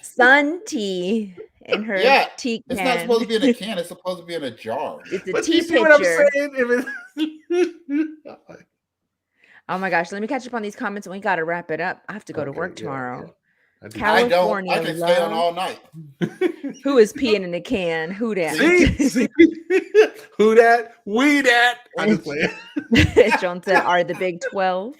sun tea in her Yeah, tea it's not supposed to can. be in a can. It's supposed to be in a jar. It's a But tea you see what I'm pitcher. saying? Oh my gosh, let me catch up on these comments, and we got to wrap it up. I have to go to Okay, work yeah, tomorrow. I do. I don't. California I can stay on love. all night. Who is peeing in a can? Who dat? See? Who dat? We dat. I just play. John said, are the Big 12.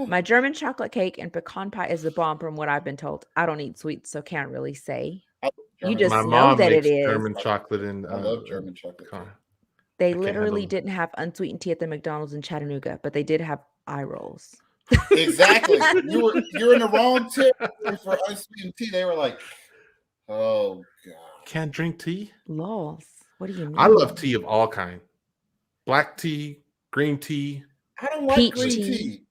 My German chocolate cake and pecan pie is the bomb from what I've been told. I don't eat sweets, so can't really say. You German just My chocolate. know mom that it makes is. German chocolate and I love German chocolate. pecan. They I can't literally handle didn't have unsweetened tea at the McDonald's in Chattanooga, but they did have eye rolls. Exactly. You're in the wrong territory for unsweetened tea. They were like, oh god. Can't drink tea. Lols. What do you mean? I love tea of all kind. Black tea, green tea. I don't like Peach green tea. tea.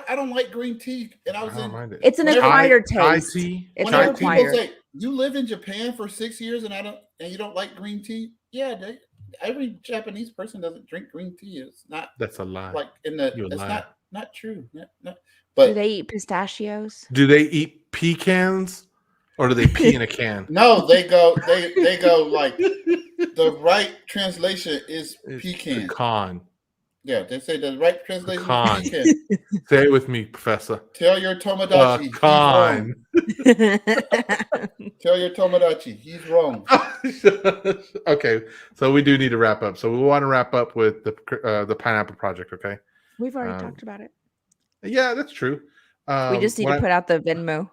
I don't like green tea. And I I was don't in mind it. It's an whenever- acquired Chai taste. tea. It's Chai whenever tea. people acquired. say you live in Japan for 6 years and you don't like green tea, yeah, every Japanese person doesn't drink green tea. It's not That's a lie. like You're a it's liar. not true. Do But they eat pistachios? Do they eat pecans or do they pee in a can? no, they go like the right translation is It's pecan. pecan. Yeah, they say the right translation Pecan. is pecan. Say it with me, Professor. Tell your Tomodachi he's Pecan. wrong. Tell your Tomodachi he's wrong. Okay, so we do need to wrap up. So we want to wrap up with the Pineapple Project. Okay. We've already talked about it. Yeah, that's true. We just need to put out the Venmo.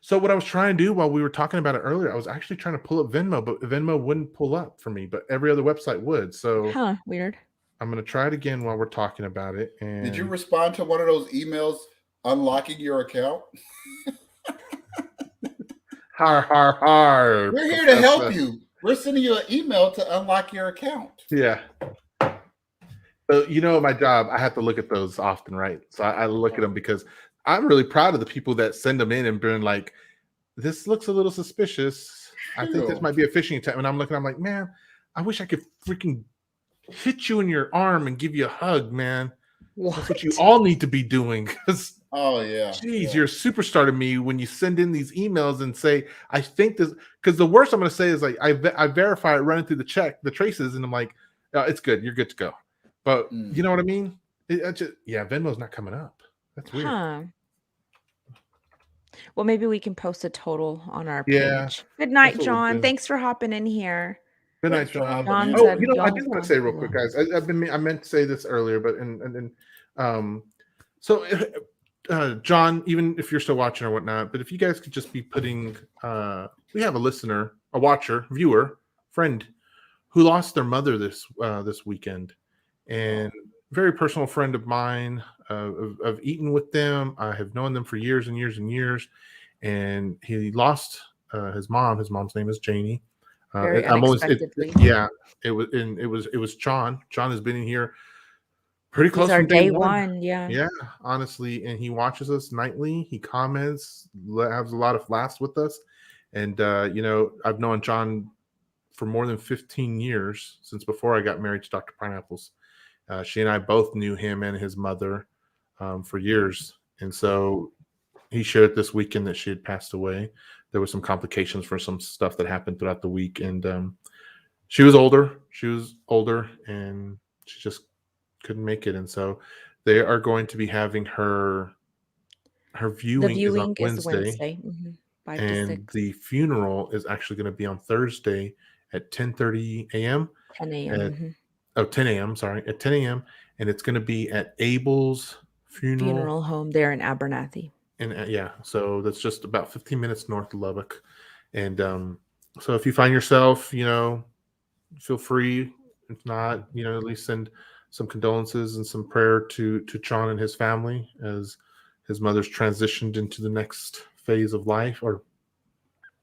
So what I was trying to do while we were talking about it earlier, I was actually trying to pull up Venmo, but Venmo wouldn't pull up for me, but every other website would. So Weird. I'm going to try it again while we're talking about it. And Did you respond to one of those emails unlocking your account? Har. We're here to help you. We're sending you an email to unlock your account. Yeah. So my job, I have to look at those often, right? So I look at them because I'm really proud of the people that send them in and been like, this looks a little suspicious. I think this might be a phishing attempt. And I'm looking, I'm like, man, I wish I could freaking hit you in your arm and give you a hug, man. That's what you all need to be doing. Because oh yeah, geez, you're a superstar to me when you send in these emails and say, I think this, because the worst I'm going to say is like, I verify it running through the traces, and I'm like, it's good. You're good to go. But you know what I mean? Venmo's not coming up. That's weird. Well, maybe we can post a total on our Yeah, page. Good that's night, what we'll John. do. Thanks for hopping in here. Good night, Thanks for John. hopping John in Oh, said here. I y'all did have want to gone say too real quick, long. guys. I meant to say this earlier, but um, so John, even if you're still watching or whatnot, but if you guys could just be putting, we have a listener, a watcher, viewer, friend who lost their mother this weekend, and very personal friend of mine. I've eaten with them. I have known them for years and years and years, and he lost his mom. His mom's name is Janie. Very I'm always unexpectedly. yeah. It was John. John has been in here pretty He's close our from day day one. one. Yeah. Yeah, honestly, and he watches us nightly. He comments, has a lot of laughs with us, and I've known John for more than 15 years, since before I got married to Dr. Pineapples. She and I both knew him and his mother for years, and so he shared this weekend that she had passed away. There was some complications for some stuff that happened throughout the week, and she was older. She was older, and she just couldn't make it. And so they are going to be having her The viewing is on viewing is Wednesday, Wednesday, 5 to and 6, the funeral is actually going to be on Thursday at 10:30 a.m. 10 a.m. at 10 a.m. Sorry, at 10 a.m. and it's going to be at Abel's funeral. Funeral home there in Abernathy. And yeah, so that's just about 15 minutes north of Lubbock. And so if you find yourself, feel free. If not, at least send some condolences and some prayer to John and his family as his mother's transitioned into the next phase of life or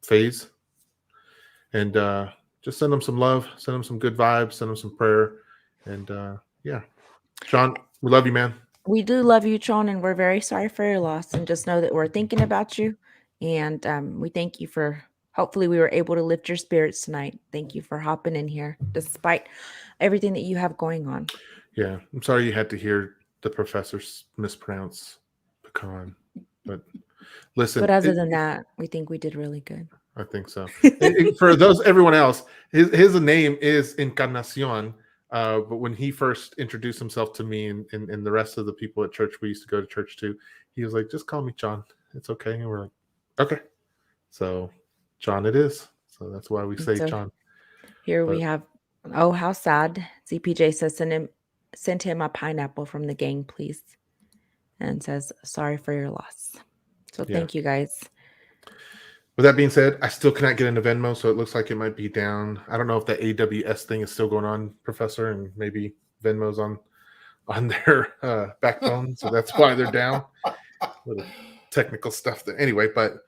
phase. And just send them some love, send them some good vibes, send them some prayer. And yeah, John, we love you, man. We do love you, John, and we're very sorry for your loss. And just know that we're thinking about you. And we thank you for, hopefully, we were able to lift your spirits tonight. Thank you for hopping in here despite everything that you have going on. Yeah, I'm sorry you had to hear the professor mispronounce pecan, but listen, But other than that, we think we did really good. I think so. For everyone else, his name is Encarnacion. But when he first introduced himself to me and the rest of the people at church we used to go to church to, he was like, "Just call me John. It's okay." And we're like, "Okay." So John it is. So that's why we say So John. here But we have, oh, how sad. ZPJ says, send him a pineapple from the gang, please. And says, sorry for your loss. So yeah. thank you guys. With that being said, I still cannot get into Venmo, so it looks like it might be down. I don't know if the AWS thing is still going on, Professor, and maybe Venmo's on their backbone, so that's why they're down. Little technical stuff there. Anyway, but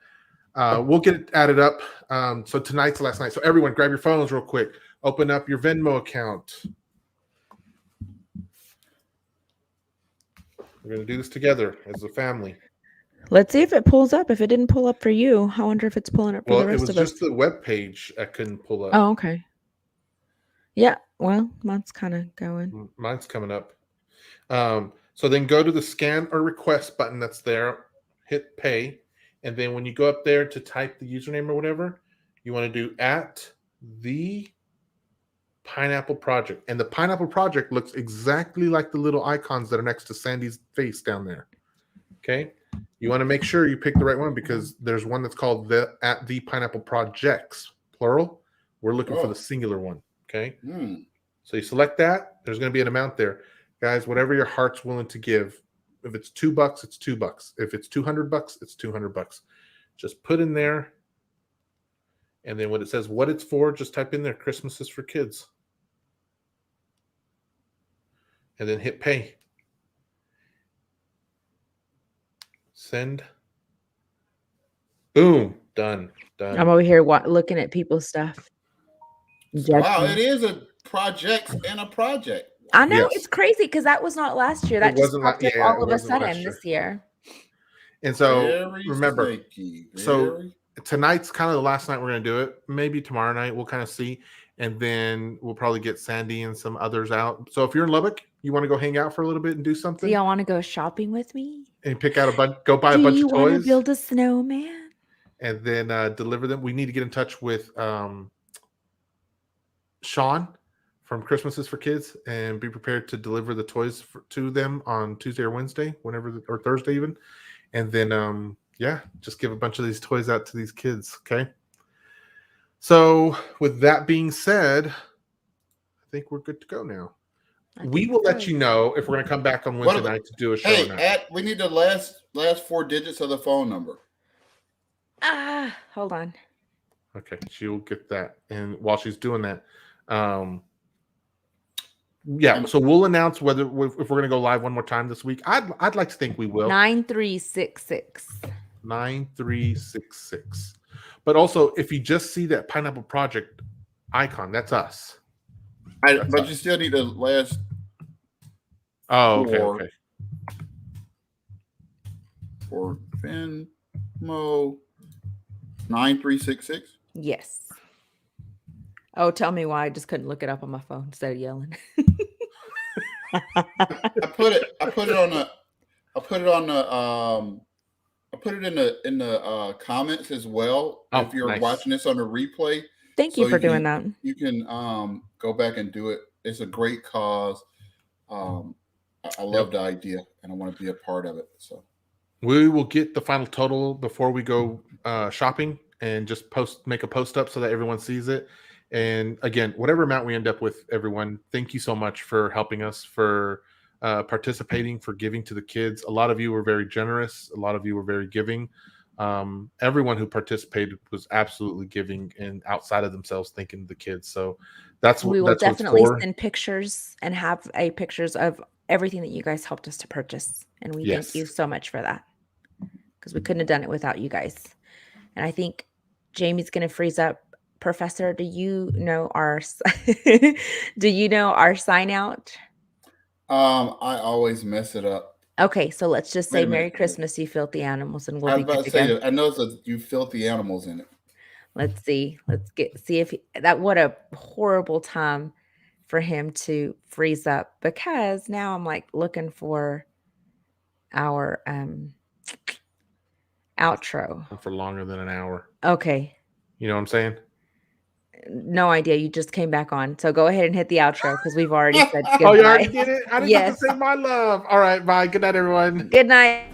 we'll get it added up. So tonight's the last night. So everyone, grab your phones real quick. Open up your Venmo account. We're going to do this together as a family. Let's see if it pulls up. If it didn't pull up for you, I wonder if it's pulling up for the Well, it rest was of us. just the web page I couldn't pull up. Oh, okay. Yeah, well, mine's kind of going. Mine's coming up. So then go to the scan or request button that's there, hit pay, and then when you go up there to type the username or whatever, you want to do at the Pineapple Project. And the Pineapple Project looks exactly like the little icons that are next to Sandy's face down there. Okay? You want to make sure you pick the right one because there's one that's called at the Pineapple Projects, plural. We're looking for the singular one. Okay? So you select that. There's going to be an amount there. Guys, whatever your heart's willing to give. If it's $2, it's $2. If it's $200, it's $200. Just put in there. And then when it says what it's for, just type in there, Christmas is for kids. And then hit pay. Send. Boom. Done. I'm over here looking at people's stuff. Wow, it is a project and a project. I know, it's crazy because that was not last year. That just popped up all of a sudden this year. And so Very remember, snaky. so tonight's kind of the last night we're going to do it. Maybe tomorrow night we'll kind of see, and then we'll probably get Sandy and some others out. So if you're in Lubbock, you want to go hang out for a little bit and do something. Do y'all want to go shopping with me? And pick out go buy a bunch of toys. Do you want to build a snowman? And then deliver them. We need to get in touch with Sean from Christmas is for Kids and be prepared to deliver the toys to them on Tuesday or Wednesday, or Thursday even. And then yeah, just give a bunch of these toys out to these kids. Okay. So with that being said, I think we're good to go now. We will let you know if we're going to come back on Wednesday night to do a show or not. We need the last 4 digits of the phone number. Hold on. Okay, she will get that. And while she's doing that, yeah, so we'll announce whether if we're going to go live one more time this week. I'd like to think we will. 9366. 9366. But also, if you just see that Pineapple Project icon, that's us. But you still need the last. Oh, okay. For Venmo 9366. Yes. Oh, tell me why I just couldn't look it up on my phone instead of yelling. I put it in the comments as well. Oh, if you're nice. watching this on a replay. Thank you for doing that. You can go back and do it. It's a great cause. I love the idea and I want to be a part of it. So we will get the final total before we go shopping and just make a post up so that everyone sees it. And again, whatever amount we end up with, everyone, thank you so much for helping us, for participating, for giving to the kids. A lot of you were very generous. A lot of you were very giving. Everyone who participated was absolutely giving and outside of themselves thinking of the kids. So we will definitely send pictures and have pictures of everything that you guys helped us to purchase. And we thank you so much for that, because we couldn't have done it without you guys. And I think Jamie's going to freeze up. Professor, do you know our sign out? I always mess it up. Okay, so let's just say Merry Christmas, you filthy animals, and we'll be good to go. I know it's you filthy animals in it. Let's see. Let's see if what a horrible time for him to freeze up, because now I'm like looking for our outro for longer than an hour. Okay. You know what I'm saying? No idea. You just came back on. So go ahead and hit the outro because we've already said goodbye. Oh, you already did it? I didn't have to say my love. All right. Bye. Good night, everyone. Good night.